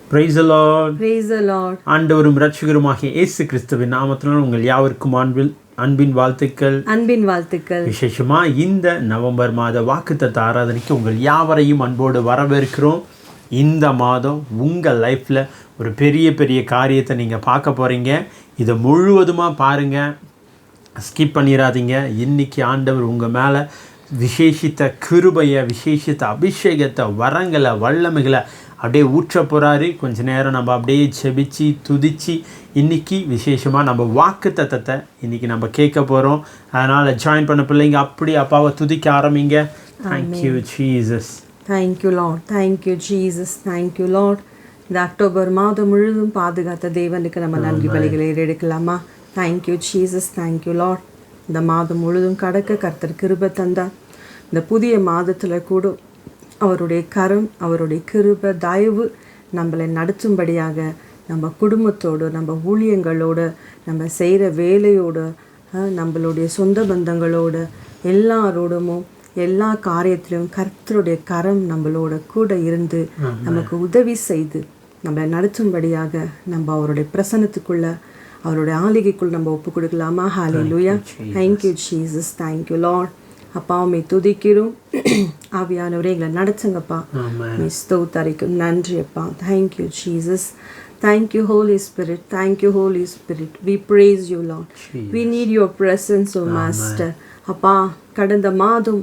Praise the Lord. Praise the Lord. ஆண்டவரும் இரட்சகருமாகிய இயேசு கிறிஸ்துவின் நாமத்தினால் உங்கள் யாவருக்கும் அன்பின் வாழ்த்துக்கள். விசேஷமா இந்த நவம்பர் மாத வாக்குத்தத்த ஆராதனைக்கு உங்கள் யாவரையும் அன்போடு வரவேற்கிறோம். இந்த மாதம் உங்கள் லைஃப்பில் ஒரு பெரிய காரியத்தை நீங்கள் பார்க்க போகிறீங்க. இதை முழுவதுமாக பாருங்கள், ஸ்கிப் பண்ணிடாதீங்க. இன்றைக்கி ஆண்டவர் உங்கள் மேலே விசேஷித்த கிருபையை, விசேஷித்த அபிஷேகத்தை, வரங்களை, வல்லமைகளை அப்படியே ஊற்ற போகிறாரு. கொஞ்ச நேரம் நம்ம அப்படியே செபிச்சு துதிச்சு இன்றைக்கி விசேஷமாக நம்ம வாக்கு தத்தத்தை இன்றைக்கி நம்ம கேட்க போகிறோம். அதனால் ஜாயின் பண்ண பிள்ளைங்க அப்படி அப்பாவை துதிக்க ஆரம்பிங்க. Thank you Jesus. Thank you Lord. Thank you Jesus. Thank you Lord. இந்த அக்டோபர் மாதம் முழுவதும் பாதுகாத்த தேவனுக்கு நம்ம நன்றி பலிகளை எடுக்கலாமா? Thank you Jesus. Thank you Lord. இந்த மாதம் முழுதும் கடக்க கர்த்தர் கிருபை தந்தார். இந்த புதிய மாதத்தில் கூட அவருடைய கரம், அவருடைய கிருபை, தயவு நம்மளை நடத்தும்படியாக நம்ம குடும்பத்தோடு, நம்ம ஊழியங்களோடு, நம்ம செய்கிற வேலையோடு, நம்மளுடைய சொந்த பந்தங்களோடு, எல்லாரோடமும் எல்லா காரியத்திலும் கர்த்தருடைய கரம் நம்மளோட கூட இருந்து நமக்கு உதவி செய்து நம்மளை நடத்தும்படியாக நம்ம அவருடைய பிரசன்னத்துக்குள்ள, அவருடைய ஆளிகைக்குள் நம்ம ஒப்பு கொடுக்கலாமா? Hallelujah. Thank you Jesus. Thank you Lord. அப்பா உம்மை துதிக்கிறோம். ஆவியானவரே எங்களை நடத்துங்கப்பா. ஸ்தோத்தரிக்கும். நன்றி அப்பா. Thank you Jesus. Thank you Holy Spirit. Thank you Holy Spirit. We praise you Lord. We need your presence, O Master. அப்பா கடந்த மாதம்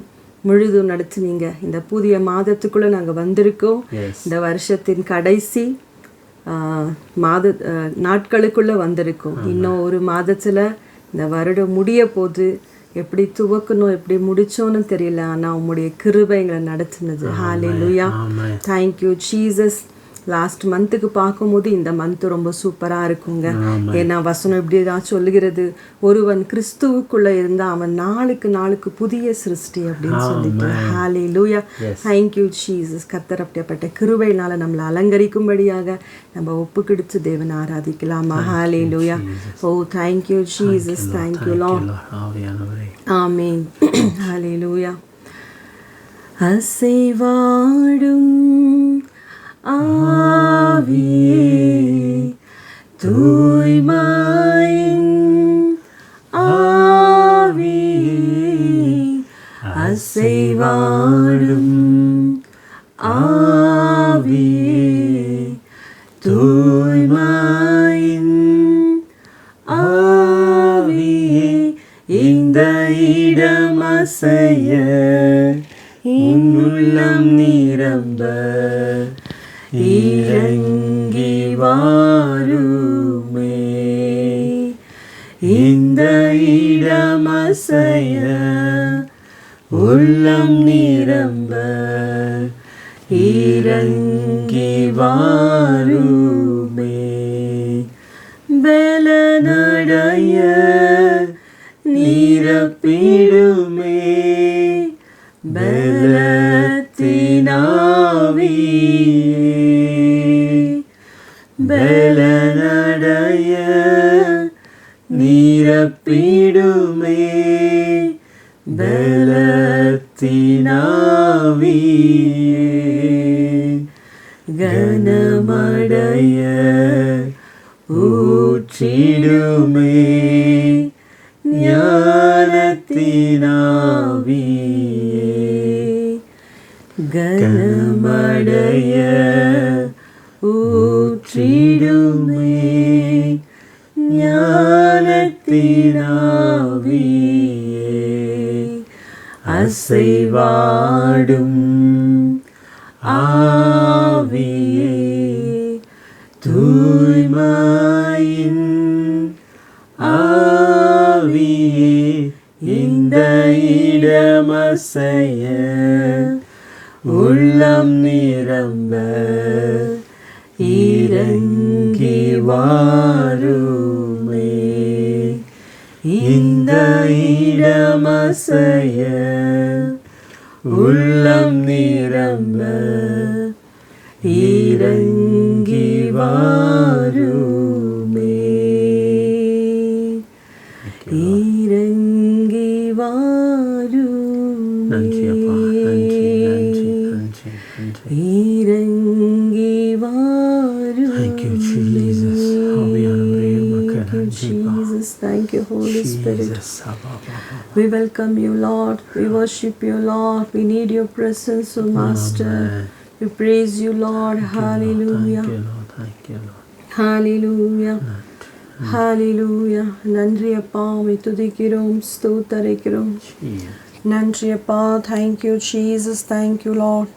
முழுதும் நடத்துனீங்க. இந்த புதிய மாதத்துக்குள்ளே நாங்கள் வந்திருக்கோம். இந்த வருஷத்தின் கடைசி நாட்களுக்குள்ளே வந்திருக்கோம். இன்னும் ஒரு மாதத்தில் இந்த வருடம் முடிய போது. எப்படி துவக்கணும், எப்படி முடிச்சோன்னு தெரியல, ஆனால் உம்முடைய கிருபை எங்களை நடத்துனது. ஹல்லேலூயா. Thank you Jesus. லாஸ்ட் மந்த்துக்கு பார்க்கும்போது இந்த மந்த் ரொம்ப சூப்பராக இருக்குங்க. ஏன்னா வசனம் இப்படி தான் சொல்லுகிறது, ஒருவன் கிறிஸ்துவுக்குள்ளே இருந்தால் அவன் நாளுக்கு புதிய சிருஷ்டி அப்படின்னு சொல்லிட்டு. ஹல்லேலூயா. Thank you Jesus. கர்த்தர் அப்படிப்பட்ட கிருபையினால் நம்மளை அலங்கரிக்கும்படியாக நம்ம ஒப்புக்கிடுத்து தேவனை ஆராதிக்கலாமா? Hallelujah. Oh thank you Jesus. Thank you Lord. Amen. Hallelujah. அசைவாடும் ஆவியே, தூய்மையின் ஆவியே, அசைவாடும் ஆவியே, தூய்மையின் ஆவியே, இந்த இடம் அசைய உள்ளம் நிரம்ப இறங்கி வாருமே, இந்த இடம் அசைய உள்ளம் நிரம்ப இறங்கி வாருமே, பலனடைய நிரப்பிடுமே, பலத்தினாவியே, பலனடைய நிரப்பிடுமே, பலத்தினாவியே, கனமடைய ஊற்றிடுமே, ஞானத்தினாவியே, கனமடைய ஊற்றிடுமே, ஞானத்தினாவியே, அசைவாடும் ஆவியே, தூய்மையின் ஆவியே, இந்த இடம் அசைய உள்ளம் நிரம்ப இறங்கி வாருமே, இந்த இடம் அசைய உள்ளம் நிரம்ப இறங்கி வாருமே, இறங்கி வாருமே. நன்றி அப்பா. நன்றி. இறங்கி வா Thank you, Jesus. ஆவியானவரே, உமக்கு Thank you, நன்றி. Jesus. Thank you, Holy Spirit. Jesus. அப்பா, அப்பா, அப்பா. We welcome you, Lord. We worship you, Lord. We need your presence, O Master. Amen. We praise you, Lord. Hallelujah. Thank you, Lord. Thank you, Lord. Hallelujah. Hallelujah. நன்றி அப்பா, உம்மை துதிக்கிறோம், ஸ்தோத்தரிக்கிறோம். Jesus. நன்றி அப்பா. Thank you, Jesus. Thank you, Lord.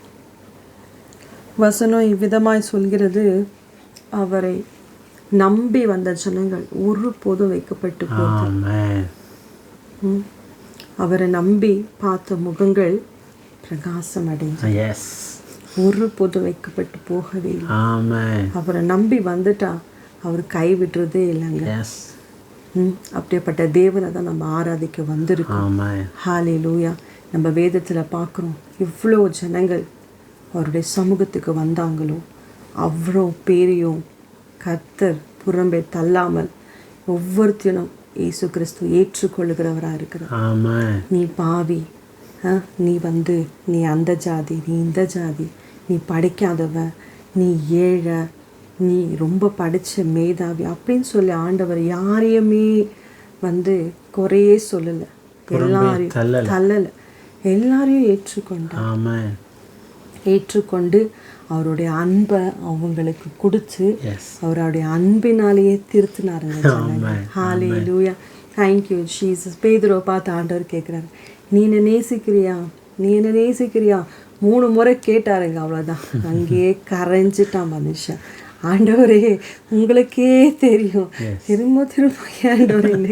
வசனம் இவ்விதமாய் சொல்கிறது, அவரை நம்பி வந்த ஜனங்கள் ஒருபோதும் வைக்கப்பட்டு போகுது. Amen. அவரை நம்பி பார்த்த முகங்கள் பிரகாசம் அடைஞ்சு Yes. ஒருபோதும் வைக்கப்பட்டு போகவே இல்லை. Amen. அவரை நம்பி வந்துட்டா அவர் கைவிடுறதே இல்லைங்க. Yes. அப்படிப்பட்ட தேவனை தான் நம்ம ஆராதிக்க வந்திருக்கோம். Amen. ஹalleluya. நம்ம வேதத்தில் பார்க்குறோம், இவ்வளோ ஜனங்கள் அவருடைய சமூகத்துக்கு வந்தாங்களோ அவ்வளோ பேரையும் கர்த்தர் புறம்பே தள்ளாமல் ஒவ்வொருத்தினும் இயேசு கிறிஸ்து ஏற்றுக்கொள்ளுகிறவராக இருக்கிறார். Amen. நீ பாவி, நீ நீ அந்த ஜாதி, நீ இந்த ஜாதி, நீ படிக்காதவ, நீ ஏழை, நீ ரொம்ப படித்த மேதாவி அப்படின்னு சொல்லி ஆண்டவர் யாரையுமே குறையே சொல்லலை, எல்லாரையும் தள்ளலை, எல்லாரையும் ஏற்றுக்கொண்டார். ஏற்றுக்கொண்டு அவருடைய அன்பை அவங்களுக்கு கொடுத்து அவருடைய அன்பினாலேயே திருத்தினாருங்க. ஹalleluya. Thank you, Jesus. பேதுருவை பார்த்து ஆண்டவர் கேட்குறாரு, நீ என்ன நேசிக்கிறியா, நீ என்ன நேசிக்கிறியா? 3 முறை கேட்டாருங்க, அவ்வளோதான். அங்கேயே கரைஞ்சிட்டான் மனுஷன். ஆண்டவரே உங்களுக்கே தெரியும், திரும்ப திரும்ப ஆண்டவரே என்ன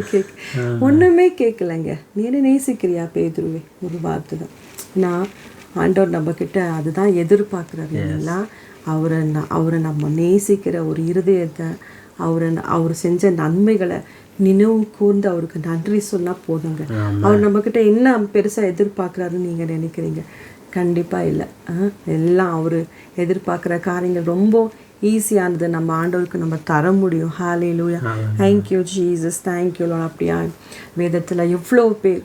ஒன்றுமே கேட்கலங்க. நீ என்ன நேசிக்கிறியா பேதுருவே? ஒரு வார்த்தை தான். நான் ஆண்டவர் நம்மக்கிட்ட அதுதான் எதிர்பார்க்குறாரு இல்லைங்களா? அவரை நம்ம நேசிக்கிற ஒரு இருதயத்தை, அவர் செஞ்ச நன்மைகளை நினைவு கூர்ந்து அவருக்கு நன்றி சொன்னால் போதுங்க. அவர் நம்மக்கிட்ட என்ன பெருசாக எதிர்பார்க்குறாருன்னு நீங்கள் நினைக்கிறீங்க? கண்டிப்பாக இல்லை. எல்லாம் அவர் எதிர்பார்க்குற காரியங்கள் ரொம்ப ஈஸியானது நம்ம ஆண்டவருக்கு நம்ம தர முடியும். ஹalleluya. Thank you, Jesus. Thank you, Lord. அப்படியா வேதத்தில் எவ்வளோ பேர்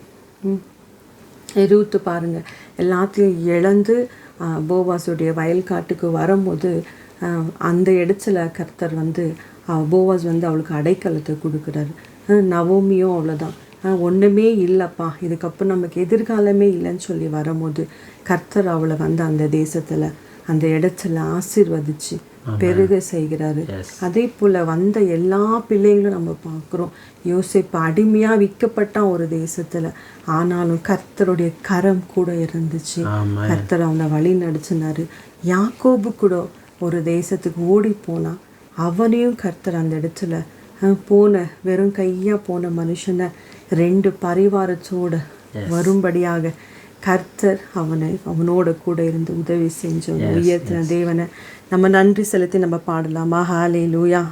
ரூத்து பாருங்கள், எல்லாத்தையும் இழந்து போவாஸுடைய வயல் காட்டுக்கு வரும்போது அந்த இடத்துல கர்த்தர் போவாஸ் அவளுக்கு அடைக்கலத்தை கொடுக்குறாரு. நவோமியும் அவ்வளோதான், ஒன்றுமே இல்லைப்பா, இதுக்கப்புறம் நமக்கு எதிர்காலமே இல்லைன்னு சொல்லி வரும்போது கர்த்தர் அவளை அந்த தேசத்தில் அந்த இடத்துல ஆசீர்வதிச்சு பெருக செய்கிறாரு. அதே போல் வந்த எல்லா பிள்ளைங்களும் நம்ம பார்க்குறோம். யோசேப்பு அடிமையாக விற்கப்பட்டான் ஒரு தேசத்தில், ஆனாலும் கர்த்தருடைய கரம் கூட இருந்துச்சு. கர்த்தர் அவனை வழி நடத்தினாரு. யாக்கோபு கூட ஒரு தேசத்துக்கு ஓடி போனான், அவனையும் கர்த்தர் அந்த இடத்துல வெறும் கையாக போன மனுஷனை 2 பரிவாரத்தோட வரும்படியாக கர்த்தர் அவனோட கூட இருந்து உதவி செஞ்சோம். உயர்த்தின தேவனை நம்ம நன்றி செலுத்தி நம்ம பாடலாமா? ஹalleluya.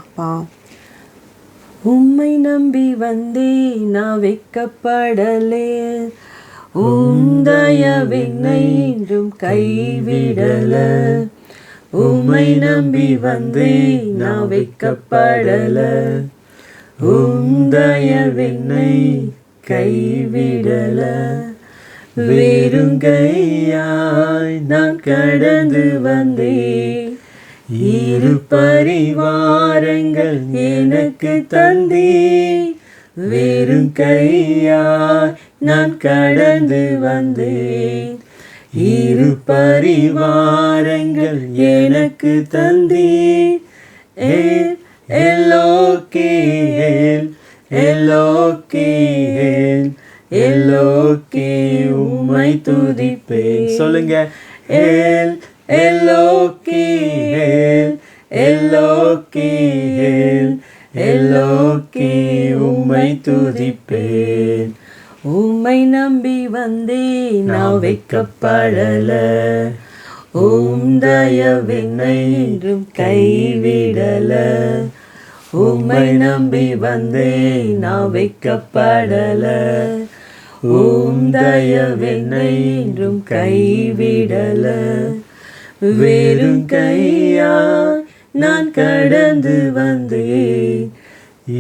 உம்மை நம்பி வந்தே நான் வைக்கப்படலே, தயவினை என்றும் கைவிடல. உம்மை நம்பி வந்தே நான் வைக்கப்படல, தயவினை கைவிடல. வெறுங்கையாய் நான் கடந்து வந்தேன், 2 பரிவாரங்கள் எனக்கு தந்தீர். வெறுங்கையாய் நான் கடந்து வந்தேன், 2 பரிவாரங்கள் எனக்கு தந்தீர். எல்லோகேல் எல்லோகேல் எல்லோகே உம்மை துதிப்பேன். சொல்லுங்க, எல்லோகேல் எல்லோகேல் எல்லோகே உம்மை துதிப்பேன். உம்மை நம்பி வந்தேன் நான் வைக்கப்படல, தயவினை என்றும் கைவிடல. உம்மை நம்பி வந்தேன் நான் வைக்கப்படல, தயவினை என்றும் கைவிடல. வெறுங்கையா நான் கடந்து வந்தேன்,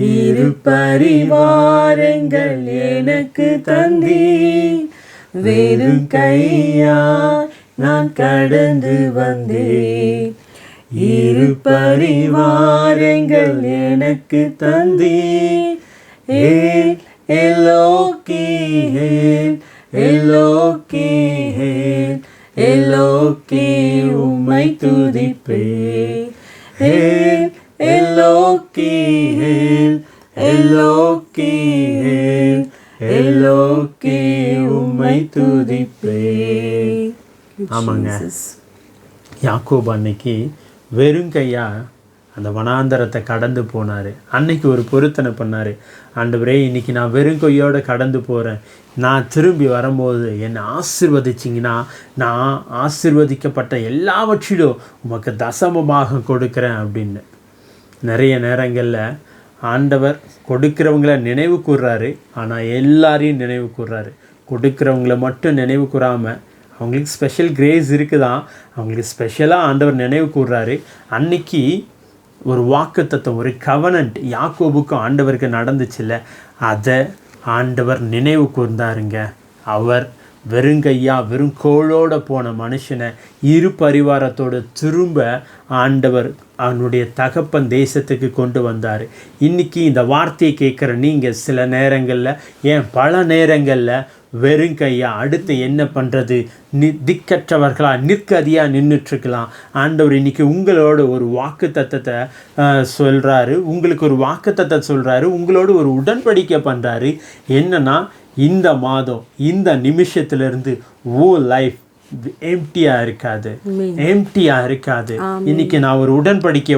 2 பரிவாரங்கள் எனக்கு தந்தீர். வெறுங்கையா நான் கடந்து வந்தேன், இரு பரிவாரங்கள் எனக்கு தந்தீர். ஏல் எலோகி ஏல் எலோகி ஏல் எலோகி உம்மை துதிப்பேன். ஏல் எலோகி ஏல் எலோகி ஏல் எலோகி உம்மை துதிப்பேன். ஆமாங்க, யாக்கோபு அன்னைக்கு வெறுங்கையா அந்த வனாந்தரத்தை கடந்து போனார். அன்னைக்கு ஒரு பொருத்தனை பண்ணார். ஆண்டவரே, இன்னைக்கு நான் வெறுங்கையோடு கடந்து போகிறேன். நான் திரும்பி வரும்போது என்னை ஆசீர்வதிச்சிங்கன்னா நான் ஆசீர்வதிக்கப்பட்ட எல்லாவற்றிலும் உமக்கு தசமமாக கொடுக்குறேன் அப்படின்னு. நிறைய நேரங்களில் ஆண்டவர் கொடுக்குறவங்கள நினைவு கூர்றாரு, ஆனால் எல்லாரையும் நினைவு கூர்றாரு. கொடுக்குறவங்கள மட்டும் நினைவு கூறாமல் அவங்களுக்கு ஸ்பெஷல் கிரேஸ் இருக்குதான், அவங்களுக்கு ஸ்பெஷலாக ஆண்டவர் நினைவு கூர்றாரு. அன்னைக்கு ஒரு வாக்குத்தத்தம், ஒரு கவனன்ட் யாக்கோபுக்கும் ஆண்டவருக்கு நடந்துச்சுல்ல, அதை ஆண்டவர் நினைவு கூர்ந்தாருங்க. அவர் வெறுங்கையா வெறும் கோளோடு போன மனுஷனை இரு பரிவாரத்தோடு திரும்ப ஆண்டவர் அவனுடைய தகப்பன் தேசத்துக்கு கொண்டு வந்தார். இன்றைக்கி இந்த வார்த்தையை கேட்குற நீங்கள் சில நேரங்களில், ஏன் பல நேரங்களில் வெறுங்கையா அடுத்து என்ன பண்ணுறது திக்கற்றவர்களாக நிற்கதியாக நின்றுட்டுருக்கலாம். ஆண்டவர் இன்றைக்கி உங்களோட ஒரு வாக்கு தத்தத்தை சொல்கிறாரு, உங்களுக்கு ஒரு வாக்கு தத்தத்தை சொல்கிறாரு, உங்களோட ஒரு உடன்படிக்கை பண்ணுறாரு. என்னன்னா, இந்த மாதம் இந்த நிமிஷத்துலேருந்து லைஃப் எம்டியாக இருக்காது, எம்டியாக இருக்காது. இன்னைக்கு நான் ஒரு உடன்படிக்கை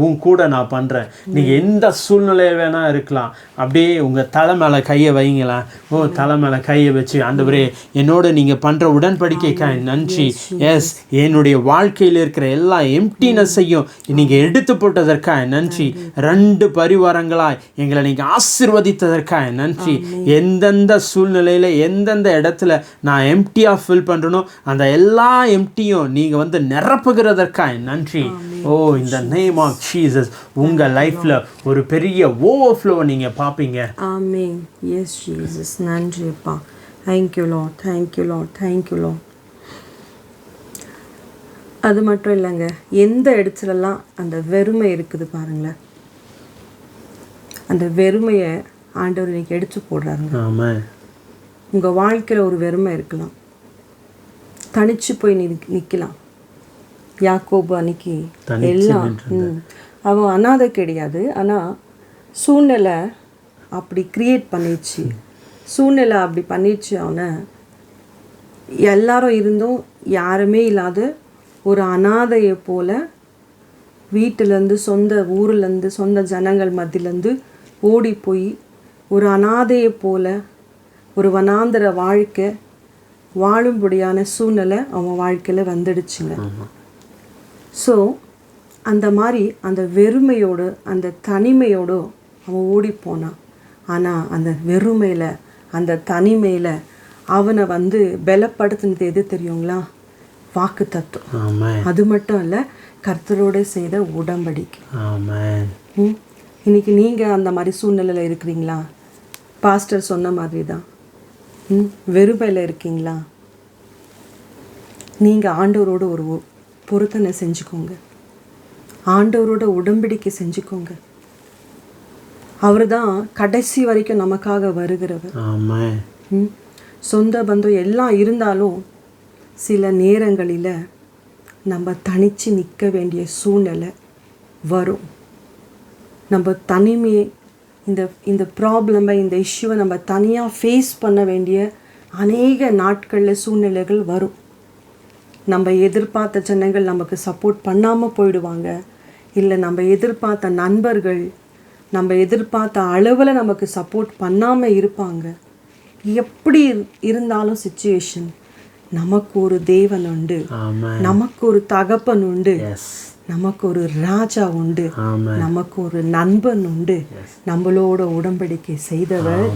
உன் கூட நான் பண்ணுறேன். நீங்கள் எந்த சூழ்நிலையை வேணால் இருக்கலாம். அப்படியே உங்கள் தலை மேலே கையை வைங்களேன். தலை மேலே கையை வச்சு, ஆண்டவரே என்னோட நீங்கள் பண்ணுற உடன்படிக்கைக்காய் நன்றி. எஸ், என்னுடைய வாழ்க்கையில் இருக்கிற எல்லா எம்டினஸையும் நீங்கள் எடுத்து போட்டதற்காக நன்றி. 2 பரிவாரங்களாய் எங்களை நீங்கள் ஆசீர்வதித்ததற்காக நன்றி. எந்தெந்த சூழ்நிலையில் எந்தெந்த இடத்துல நான் எம்டியாக ஃபில் பண்ணுறனோ அந்த எல்லா எம்டியும் நீங்கள் வந்து நிரப்புகிறதற்காக நன்றி. இந்த நேம் ஆஃப் ஜீசஸ் உங்கள் லைஃப்பில் ஒரு பெரிய ஓவர்ஃப்ளோவை நீங்கள் பார்ப்பீங்க. ஆமென். எஸ் ஜீசஸ், நன்றிப்பா. Thank you Lord, thank you Lord, thank you Lord. அது மட்டும் இல்லைங்க, எந்த இடத்துலலாம் அந்த வெறுமை இருக்குது பாருங்களேன், அந்த வெறுமையை ஆண்டவர் இன்னைக்கு எடுத்து போடுறாருங்க. ஆமாம். உங்கள் வாழ்க்கையில் ஒரு வெறுமை இருக்கலாம், தனிச்சு போய் நிற்கலாம். யாக்கோபு அன்னைக்கு எல்லாம் அவன் அனாதை கிடையாது, ஆனால் சூழ்நிலை அப்படி கிரியேட் பண்ணிடுச்சு. சூழ்நிலை அப்படி பண்ணிடுச்சு. அவனை எல்லாரும் இருந்தும் யாருமே இல்லாத ஒரு அனாதையை போல் வீட்டிலேருந்து, சொந்த ஊர்லேருந்து, சொந்த ஜனங்கள் மத்தியிலேருந்து ஓடி போய் ஒரு அனாதையை போல் ஒரு வனாந்தர வாழ்க்கை வாழும்படியான சூழ்நிலை அவன் வாழ்க்கையில் வந்துடுச்சுங்க. ஸோ அந்த மாதிரி அந்த வெறுமையோடு அந்த தனிமையோடு அவன் ஓடி போனான். ஆனால் அந்த வெறுமையில் அந்த தனிமையில் அவனை வந்து பலப்படுத்தினது எது தெரியுங்களா? வாக்கு தத்துவம். அது மட்டும் இல்லை, கர்த்தரோடு செய்த உடன்படிக்கை. இன்னைக்கு நீங்கள் அந்த மாதிரி சூழ்நிலையில் இருக்கிறீங்களா? பாஸ்டர் சொன்ன மாதிரி தான் வெறுமையில் இருக்கீங்களா? நீங்கள் ஆண்டவரோட ஒரு பொருத்தனை செஞ்சுக்கோங்க, ஆண்டவரோட உடன்படிக்கை செஞ்சுக்கோங்க. அவர் தான் கடைசி வரைக்கும் நமக்காக வருகிறவர். சொந்த பந்தம் எல்லாம் இருந்தாலும் சில நேரங்களில் நம்ம தனித்து நிற்க வேண்டிய சூழ்நிலை வரும். நம்ம தனிமையை இந்த ப்ராப்ளமை, இந்த இஷ்யூவை நம்ம தனியாக ஃபேஸ் பண்ண வேண்டிய அநேக நாட்களில் சூழ்நிலைகள் வரும். நம்ம எதிர்பார்த்த ஜனங்கள் நமக்கு சப்போர்ட் பண்ணாமல் போயிடுவாங்க, இல்லை நம்ம எதிர்பார்த்த நண்பர்கள் நம்ம எதிர்பார்த்த அளவில் நமக்கு சப்போர்ட் பண்ணாமல் இருப்பாங்க. எப்படி இருந்தாலும் சிச்சுவேஷன், நமக்கு ஒரு தேவன் உண்டு, நமக்கு ஒரு தகப்பன் உண்டு, நமக்கு ஒரு ராஜா உண்டு, நமக்கு ஒரு நண்பன் உண்டு. நம்மளோட உடன்படிக்கை செய்தவர்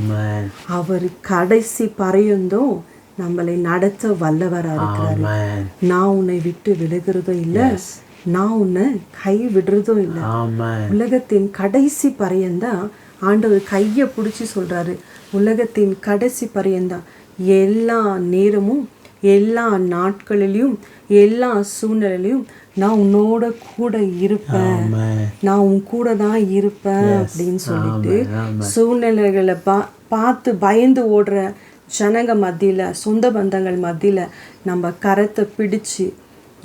அவர் கடைசி பரையந்தும் நம்மளை நடத்த வல்லவரா இருக்கிறாரு. நான் உன்னை விட்டு விலகிறதும் இல்லை, நான் உன்னை கை விடுறதும் இல்லை. உலகத்தின் கடைசி பரையந்தான் ஆண்டவர் கையை பிடிச்சி சொல்றாரு, உலகத்தின் கடைசி பரையந்தான் எல்லா நேரமும் எல்லா நாட்களிலும் எல்லா சூழ்நிலையிலும் நான் உன்னோட கூட இருப்பேன், நான் உன் கூட தான் இருப்பேன் அப்படின்னு சொல்லிட்டு சூழ்நிலைகளை பார்த்து பயந்து ஓடுற ஜனங்க மத்தியில், சொந்த பந்தங்கள் மத்தியில் நம்ம கரத்தை பிடிச்சு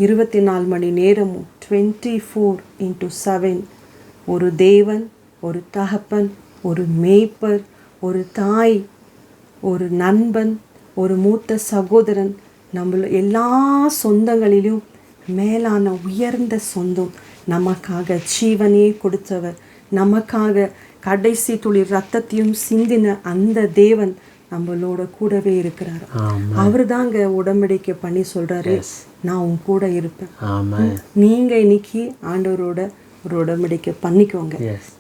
24 மணி நேரமும் 24/7 ஒரு தேவன், ஒரு தகப்பன், ஒரு மேய்ப்பர், ஒரு தாய், ஒரு நண்பன், ஒரு மூத்த சகோதரன், நம்மள எல்லா சொந்தங்களிலும் மேலான உயர்ந்த சொந்தம், நமக்காக ஜீவனையே கொடுத்தவர், நமக்காக கடைசி துளி ரத்தத்தையும் சிந்தின அந்த தேவன் நம்மளோட கூடவே இருக்கிறார். அவர் தாங்க உடன்படிக்கை பண்ணி சொல்றாரு, நான் உன் கூட இருப்பேன். நீங்க இன்னைக்கு ஆண்டவரோட ஒரு உடன்படிக்கை பண்ணிக்கோங்க.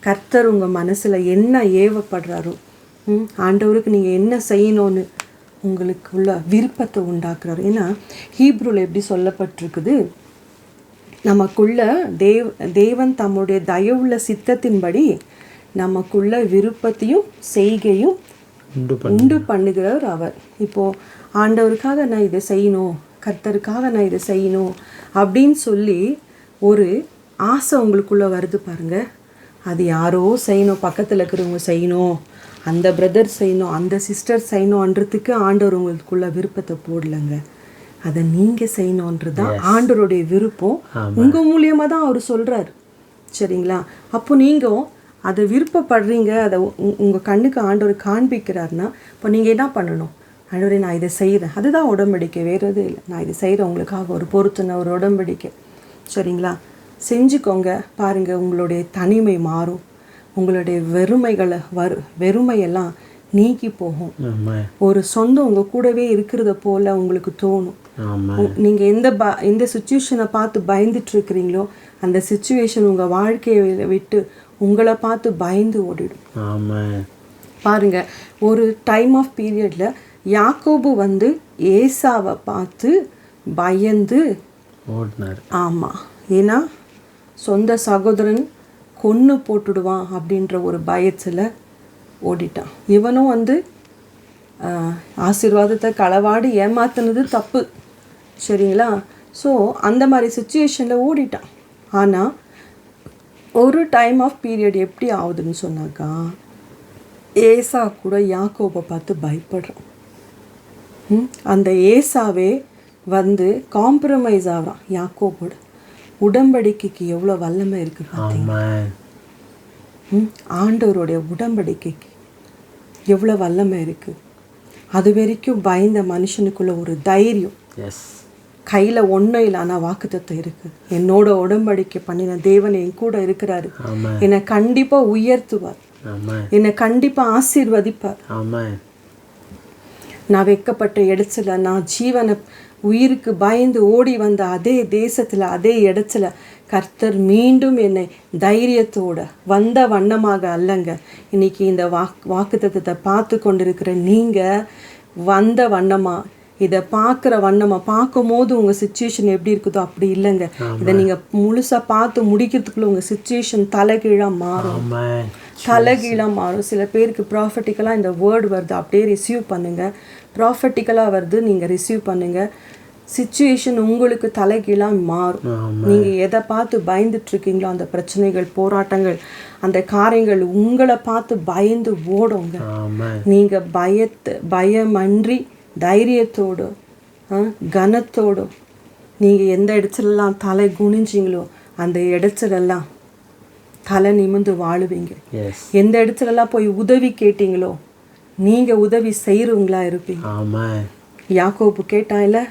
கர்த்தர் உங்க மனசுல என்ன ஏவப்படுறாரோ, ஆண்டவருக்கு நீங்க என்ன செய்யணும்னு உங்களுக்கு உள்ள விருப்பத்தை உண்டாக்குறாரு. ஏன்னா ஹீப்ரூல எப்படி சொல்லப்பட்டிருக்குது, நமக்குள்ள தேவன் தம்முடைய தயவுள்ள சித்தத்தின்படி நமக்குள்ள விருப்பத்தையும் செய்கையும் உண்டு பண்ணுகிறவர் அவர். இப்போது ஆண்டவருக்காக நான் இதை செய்யணும், கர்த்தருக்காக நான் இதை செய்யணும் அப்படின்னு சொல்லி ஒரு ஆசை உங்களுக்குள்ளே வருது பாருங்க. அது யாரோ செய்யணும், பக்கத்தில் இருக்கிறவங்க செய்யணும், அந்த பிரதர் செய்யணும், அந்த சிஸ்டர் செய்யணுன்றதுக்கு ஆண்டவர் உங்களுக்குள்ள விருப்பத்தை போடலைங்க. அதை நீங்கள் செய்யணுன்றது தான் ஆண்டவருடைய விருப்பம். உங்கள் மூலியமாக தான் அவர் சொல்கிறார், சரிங்களா? அப்போ நீங்கள் அதை விருப்பப்படுறீங்க, அதை உங்கள் கண்ணுக்கு ஆண்டவர் காண்பிக்கிறாருன்னா இப்போ நீங்கள் என்ன பண்ணணும்? ஆண்டவரே நான் இதை செய்கிறேன், அதுதான் உடன்படிக்கை, வேறு எதுவும் இல்லை. நான் இதை செய்கிறேன் உங்களுக்காக, ஒரு பொருத்தனை, ஒரு உடன்படிக்கை, சரிங்களா? செஞ்சுக்கோங்க. பாருங்கள், உங்களுடைய தனிமை மாறும், உங்களுடைய வெறுமையெல்லாம் நீக்கி போகும். ஒரு சொந்தம் உங்கள் கூடவே இருக்கிறத போல் உங்களுக்கு தோணும். நீங்கள் எந்த சுச்சுவேஷனை பார்த்து பயந்துட்டு இருக்கிறீங்களோ அந்த சுச்சுவேஷன் உங்கள் வாழ்க்கையை விட்டு உங்களை பார்த்து பயந்து ஓடிடும். பாருங்க, ஒரு டைம் ஆஃப் பீரியட்ல யாக்கோபு வந்து ஏசாவை பார்த்து பயந்து ஓடினார். ஆமாம், ஏன்னா சொந்த சகோதரன் கொன்று போட்டுடுவான் அப்படின்ற ஒரு பயத்தில் ஓடிட்டான். இவனும் வந்து ஆசீர்வாதத்தை களவாடி ஏமாத்தினது தப்பு, சரிங்களா? ஸோ அந்த மாதிரி சுச்சுவேஷனில் ஓடிட்டான். ஆனால் ஒரு டைம் ஆஃப் பீரியட் எப்படி ஆகுதுன்னு சொன்னாக்கா, ஏசா கூட யாக்கோபை பார்த்து பயப்படுறான். அந்த ஏசாவே வந்து காம்ப்ரமைஸ் ஆகிறான் யாக்கோபோட. உடன்படிக்கைக்கு எவ்வளோ வல்லமை இருக்குது பார்த்தீங்களா? ஆண்டவருடைய உடன்படிக்கைக்கு எவ்வளோ வல்லமை இருக்குது. அது வரைக்கும் பயந்த மனுஷனுக்குள்ள ஒரு தைரியம், கையில் ஒன்றும் இல்லை ஆனால் வாக்குத்தத்தம் இருக்குது. என்னோட உடன்படிக்கை பண்ணின தேவன் என் கூட இருக்கிறாரு, என்னை கண்டிப்பாக உயர்த்துவார், என்னை கண்டிப்பாக ஆசீர்வதிப்பார். நான் வைக்கப்பட்ட இடத்துல, நான் ஜீவனை உயிருக்கு பயந்து ஓடி வந்த அதே தேசத்தில், அதே இடத்துல கர்த்தர் மீண்டும் என்னை தைரியத்தோட வந்த வண்ணமாக அல்லங்க. இன்னைக்கு இந்த வாக்குத்தத்தத்தை பார்த்து கொண்டிருக்கிற நீங்கள் வந்த வண்ணமாக, இதை பார்க்குற வண்ணமாக, பார்க்கும் போது உங்கள் சுச்சுவேஷன் எப்படி இருக்குதோ அப்படி இல்லைங்க. இதை நீங்கள் முழுசாக பார்த்து முடிக்கிறதுக்குள்ள உங்கள் சுச்சுவேஷன் தலைகீழாக மாறும், தலைகீழாக மாறும். சில பேருக்கு ப்ராஃபட்டிக்கலாக இந்த வேர்டு வருது, அப்படியே ரிசீவ் பண்ணுங்கள். ப்ராஃபட்டிக்கலாக வருது, நீங்கள் ரிசீவ் பண்ணுங்கள். சிச்சுவேஷன் உங்களுக்கு தலைகீழாக மாறும். நீங்கள் எதை பார்த்து பயந்துட்டுருக்கீங்களோ அந்த பிரச்சனைகள், போராட்டங்கள், அந்த காரியங்கள் உங்களை பார்த்து பயந்து ஓடுங்க. நீங்கள் பயமன்றி தைரியத்தோடு கனத்தோடு நீங்கள் எந்த இடத்துலலாம் தலை குனிஞ்சிங்களோ அந்த இடத்துலலாம் தலை நிமிர்ந்து வாழுவீங்க. எந்த இடத்துலலாம் போய் உதவி கேட்டீங்களோ நீங்கள் உதவி செய்கிறவங்களா இருப்பீங்க. யாக்கோபு கேட்டான் இல்லை,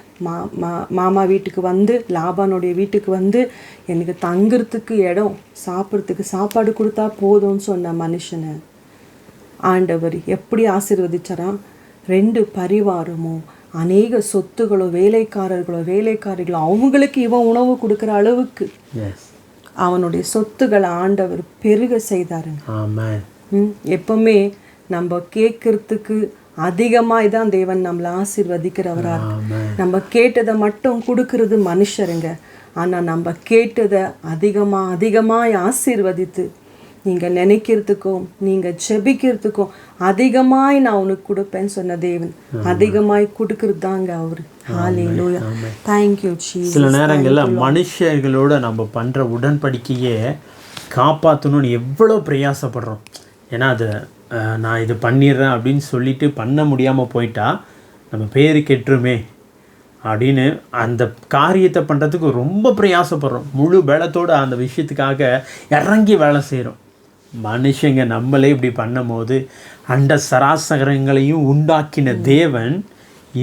மாமா வீட்டுக்கு வந்து, லாபானுடைய வீட்டுக்கு வந்து எனக்கு தங்குறதுக்கு இடம், சாப்பிட்றதுக்கு சாப்பாடு கொடுத்தா போதும்னு சொன்ன மனுஷனை ஆண்டவர் எப்படி ஆசீர்வதிச்சாராம்? 2 பரிவாரமோ, அநேக சொத்துகளோ, வேலைக்காரிகளோ அவங்களுக்கு இவன் உணவு கொடுக்குற அளவுக்கு அவனுடைய சொத்துக்களை ஆண்டவர் பெருக செய்தாருங்க. எப்பவுமே நம்ம கேட்கறதுக்கு அதிகமாக தான் தேவன் நம்மளை ஆசீர்வதிக்கிறவரா இருக்கு. நம்ம கேட்டதை மட்டும் கொடுக்கறது மனுஷருங்க. ஆனால் நம்ம கேட்டதை அதிகமாக ஆசீர்வதித்து நீங்கள் நினைக்கிறதுக்கும் நீங்கள் ஜெபிக்கிறதுக்கும் அதிகமாய் நான் உனக்கு கொடுப்பேன்னு சொன்ன தேவன் அதிகமாய் கொடுக்கறது தாங்க அவரு. ஹல்லேலூயா. Thank you Jesus. சில நேரங்களில் மனுஷர்களோட நம்ம பண்ணுற உடன்படிக்கையே காப்பாற்றணும்னு எவ்வளோ பிரயாசப்படுறோம். ஏன்னா அது நான் இது பண்ணிடுறேன் அப்படின்னு சொல்லிட்டு பண்ண முடியாமல் போயிட்டா நம்ம பேர் கெட்டுருமே அப்படின்னு அந்த காரியத்தை பண்ணுறதுக்கு ரொம்ப பிரயாசப்படுறோம். முழு பலத்தோடு அந்த விஷயத்துக்காக இறங்கி வேலை செய்கிறோம். மனுஷங்க நம்மளே இப்படி பண்ணும் போது அண்ட சராசரங்களையும் உண்டாக்கின தேவன்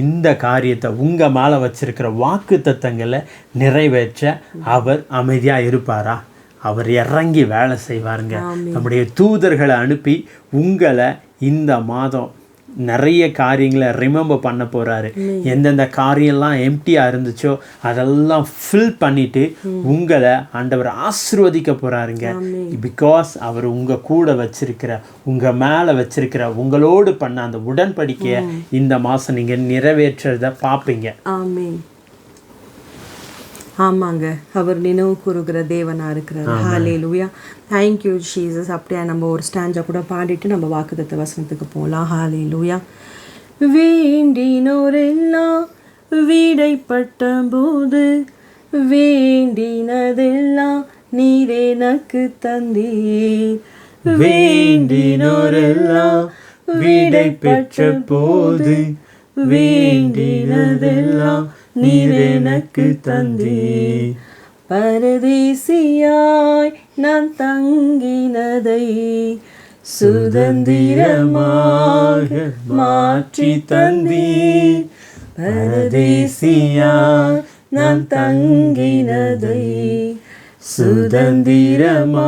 இந்த காரியத்தை உங்கள் மேலே வச்சிருக்கிற வாக்கு தத்தங்களை நிறைவேற்ற அவர் அமைதியாக இருப்பாரா? அவர் இறங்கி வேலை செய்வாருங்க. நம்முடைய தூதர்களை அனுப்பி உங்களை இந்த மாதம் நிறைய காரியங்களை ரிமெம்பர் பண்ண போகிறாரு. எந்தெந்த காரியம்லாம் எம்டியாக இருந்துச்சோ அதெல்லாம் ஃபில் பண்ணிவிட்டு உங்களை ஆண்டவர் ஆசீர்வதிக்க போகிறாருங்க. பிகாஸ் அவர் உங்கள் கூட வச்சிருக்கிற உங்கள் மேலே வச்சிருக்கிற உங்களோடு பண்ண அந்த உடன்படிக்கையை இந்த மாதம் நீங்கள் நிறைவேற்றுறத பார்ப்பீங்க. ஆமென். ஆமாங்க, அவர் நினைவு கூறுகிற தேவனாக இருக்கிறார். ஹல்லேலூயா. Thank you Jesus. அப்படியே நம்ம ஒரு ஸ்டாண்டை கூட பாடிட்டு நம்ம வாக்குத்தத்த வசனத்துக்கு போகலாம். ஹல்லேலூயா. வேண்டினோரெல்லாம் விடைப்பட்ட போது வேண்டினதெல்லாம் நீர் எனக்கு தந்தீர். வேண்டினோரெல்லாம் விடை பெற்ற போது வேண்டினதெல்லாம் நீர் எனக்கு தந்தீர். பரதேசியாய் நான் தங்கினதை சுதந்திரமாக மாற்றி தந்தீர். பரதேசியாய் நான் தங்கினதை சுதந்திரமாக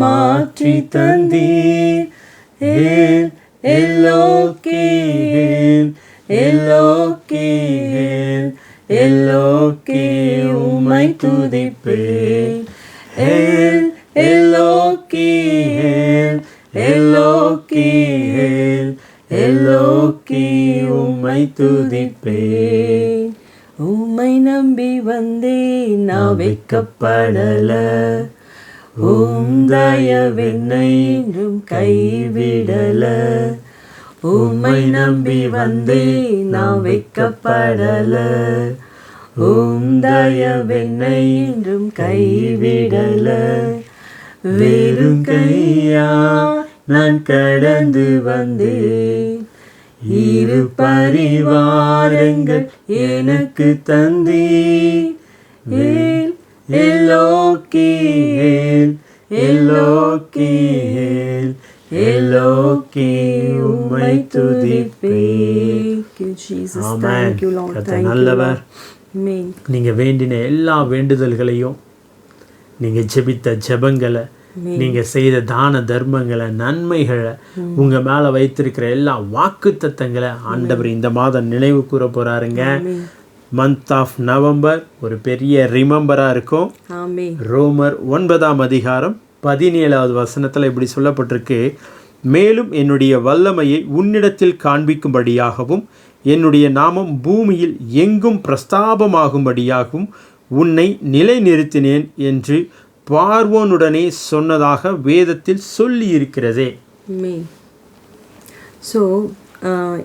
மாற்றி தந்தீர். எல்லோகேல் எல்லோகேல் எல்லோகே உம்மை துதிப்பேன். எல்லோகேல் எல்லோகேல் எல்லோகே உம்மை துதிப்பேன். உம்மை நம்பி வந்தேன் நான் வெட்கப்படல. உம் தயவென்னை என்றும் கைவிடல. உம்மை நம்பி வந்தேன் நான் வெட்கப்படல. உம் தயவென்னை என்றும் கைவிடல. வெறும் கையா நான் கடந்து வந்தேன். இரு பரிவாரங்கள் எனக்கு தந்தீர். எல்லோகேல் எல்லோகேல் எல்லோகே உம்மை துதிப்பேன். நல்லவர். நீங்க வேண்டின எல்லா வேண்டுதல்களையும், நீங்க ஜெபித்த ஜெபங்களை, நீங்க செய்த தான தர்மங்களை, நன்மைகளை, உங்க மேல வைத்திருக்கிற எல்லா வாக்கு தத்தங்களை ஆண்டவர் இந்த மாதம் நினைவு கூற போறாருங்க. மந்த் ஆஃப் நவம்பர் ஒரு பெரிய ரிமெம்பரா இருக்கும். ரோமர் 9:17 வசனத்துல இப்படி சொல்லப்பட்டிருக்கு. மேலும் என்னுடைய வல்லமையை உன்னிடத்தில் காண்பிக்கும்படியாகவும் என்னுடைய நாமம் பூமியில் எங்கும் பிரஸ்தாபமாகும்படியாகவும் உன்னை நிலைநிறுத்தினேன் என்று பார்வோனுடனே சொன்னதாக வேதத்தில் சொல்லி இருக்கிறதே. ஸோ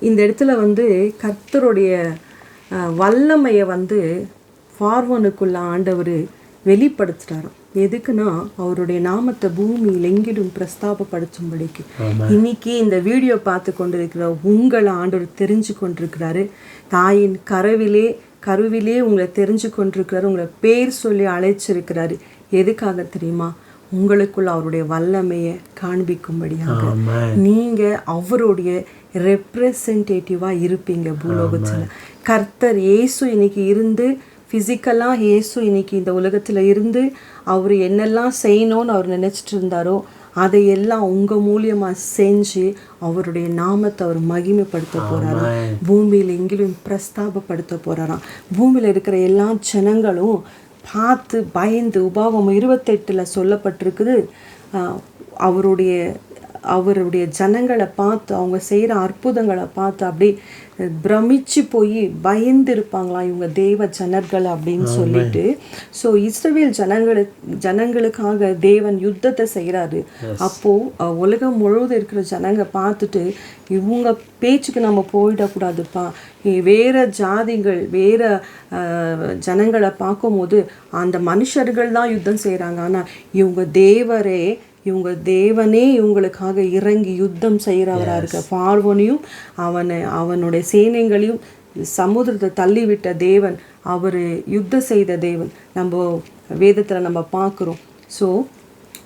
இந்த இடத்துல கர்த்தருடைய வல்லமையை பார்வோனுக்குள்ள ஆண்டவர் வெளிப்படுத்துகிறாராம். எதுக்குன்னா அவருடைய நாமத்தை பூமியில் எங்கிடும் பிரஸ்தாபப்படுத்தும்படிக்கு. இன்னைக்கு இந்த வீடியோ பார்த்து கொண்டிருக்கிற உங்களை ஆண்டவர் தெரிஞ்சு கொண்டிருக்கிறாரு. தாயின் கருவிலே உங்களை தெரிஞ்சு கொண்டிருக்கிறாரு. உங்களை பேர் சொல்லி அழைச்சிருக்கிறாரு. எதுக்காக தெரியுமா? உங்களுக்குள்ள அவருடைய வல்லமையை காண்பிக்கும்படியாக. நீங்க அவருடைய ரெப்ரசன்டேட்டிவாக இருப்பீங்க பூலோகத்தில். கர்த்தர் இயேசு இன்னைக்கு இருந்து, ஃபிசிக்கலாக இயேசு இன்னைக்கு இந்த உலகத்தில் இருந்து அவர் என்னெல்லாம் செய்யணும்னு அவர் நினச்சிட்டு இருந்தாரோ அதையெல்லாம் உங்கள் மூலியமாக செஞ்சு அவருடைய நாமத்தை அவர் மகிமைப்படுத்த போகிறாராம். பூமியில் எங்கிலும் பிரஸ்தாபப்படுத்த போகிறாராம். பூமியில் இருக்கிற எல்லா ஜனங்களும் பார்த்து பயந்து, உபாகமம் 28 சொல்லப்பட்டிருக்குது, அவருடைய ஜனங்களை பார்த்து, அவங்க செய்கிற அற்புதங்களை பார்த்து அப்படியே பிரமிச்சு போய் பயந்து இருப்பாங்களாம் இவங்க தேவ ஜனர்கள் அப்படின்னு சொல்லிட்டு. ஸோ இஸ்ரவேல் ஜனங்களுக்காக தேவன் யுத்தத்தை செய்கிறாரு. அப்போது உலகம் முழுவதும் இருக்கிற ஜனங்க பார்த்துட்டு இவங்க பேச்சுக்கு நம்ம போயிடக்கூடாதுப்பா, வேறு ஜாதிகள் வேறு ஜனங்களை பார்க்கும்போது அந்த மனுஷர்கள் தான் யுத்தம் செய்கிறாங்க, ஆனால் இவங்க தேவனே இவங்களுக்காக இறங்கி யுத்தம் செய்கிறவராக இருக்க. பார்வோனையும் அவனுடைய சேனைகளையும் சமுத்திரத்தை தள்ளிவிட்ட தேவன், அவர் யுத்தம் செய்த தேவன் நம்ம வேதத்தில் நம்ம பார்க்குறோம். ஸோ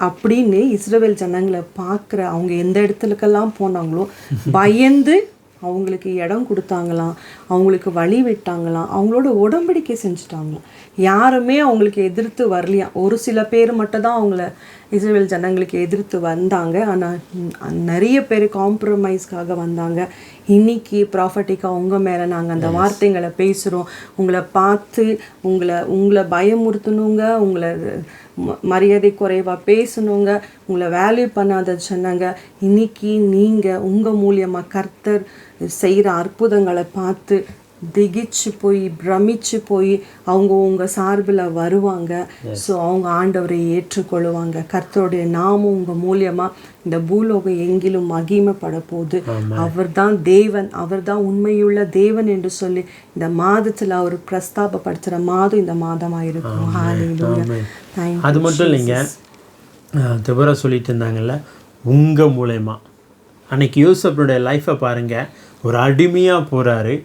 அப்படின்னு இஸ்ரவேல் ஜனங்களை பார்க்குற அவங்க எந்த இடத்துலக்கெல்லாம் போனாங்களோ பயந்து அவங்களுக்கு இடம் கொடுத்தாங்களாம், அவங்களுக்கு வழி விட்டாங்களாம், அவங்களோட உடன்படிக்கை செஞ்சுட்டாங்களாம். யாருமே அவங்களுக்கு எதிர்த்து வரலையாம். ஒரு சில பேர் மட்டும் தான் அவங்கள இஸ்ரவேல் ஜனங்களுக்கு எதிர்த்து வந்தாங்க. ஆனால் நிறைய பேர் காம்ப்ரமைஸ்க்காக வந்தாங்க. இன்னைக்கு ப்ராஃபட்டிக்காக உங்கள் மேலே நாங்கள் அந்த வார்த்தைங்களை பேசுகிறோம். உங்களை பார்த்து உங்களை பயமுறுத்தணுங்க, உங்களை மரியாதை குறைவாக பேசணுங்க, உங்களை வேல்யூ பண்ணாத சொன்னாங்க. இன்னைக்கு நீங்கள் உங்கள் மூலியமாக கர்த்தர் செய்கிற அற்புதங்களை பார்த்து திகிச்சு போய் பிரமிச்சு போய் அவங்க உங்கள் சார்பில் வருவாங்க. ஸோ அவங்க ஆண்டவரை ஏற்றுக்கொள்ளுவாங்க. கர்த்தருடைய நாமம் உங்கள் மூலியமாக இந்த பூலோகம் எங்கிலும் மகிமைப்பட போகுது. அவர் தான் தேவன், அவர் தான் உண்மையுள்ள தேவன் என்று சொல்லி இந்த மாதத்தில் அவர் பிரஸ்தாபப்படுத்துகிற மாதம் இந்த மாதமாக இருக்கும். அது மட்டும் இல்லைங்க, தெபோரா சொல்லிட்டு இருந்தாங்கல்ல, உங்கள் மூலயமா அன்னைக்கு யோசேப்புடைய லைஃப்பை பாருங்கள். ஒரு அடிமையாக போகிறாரு,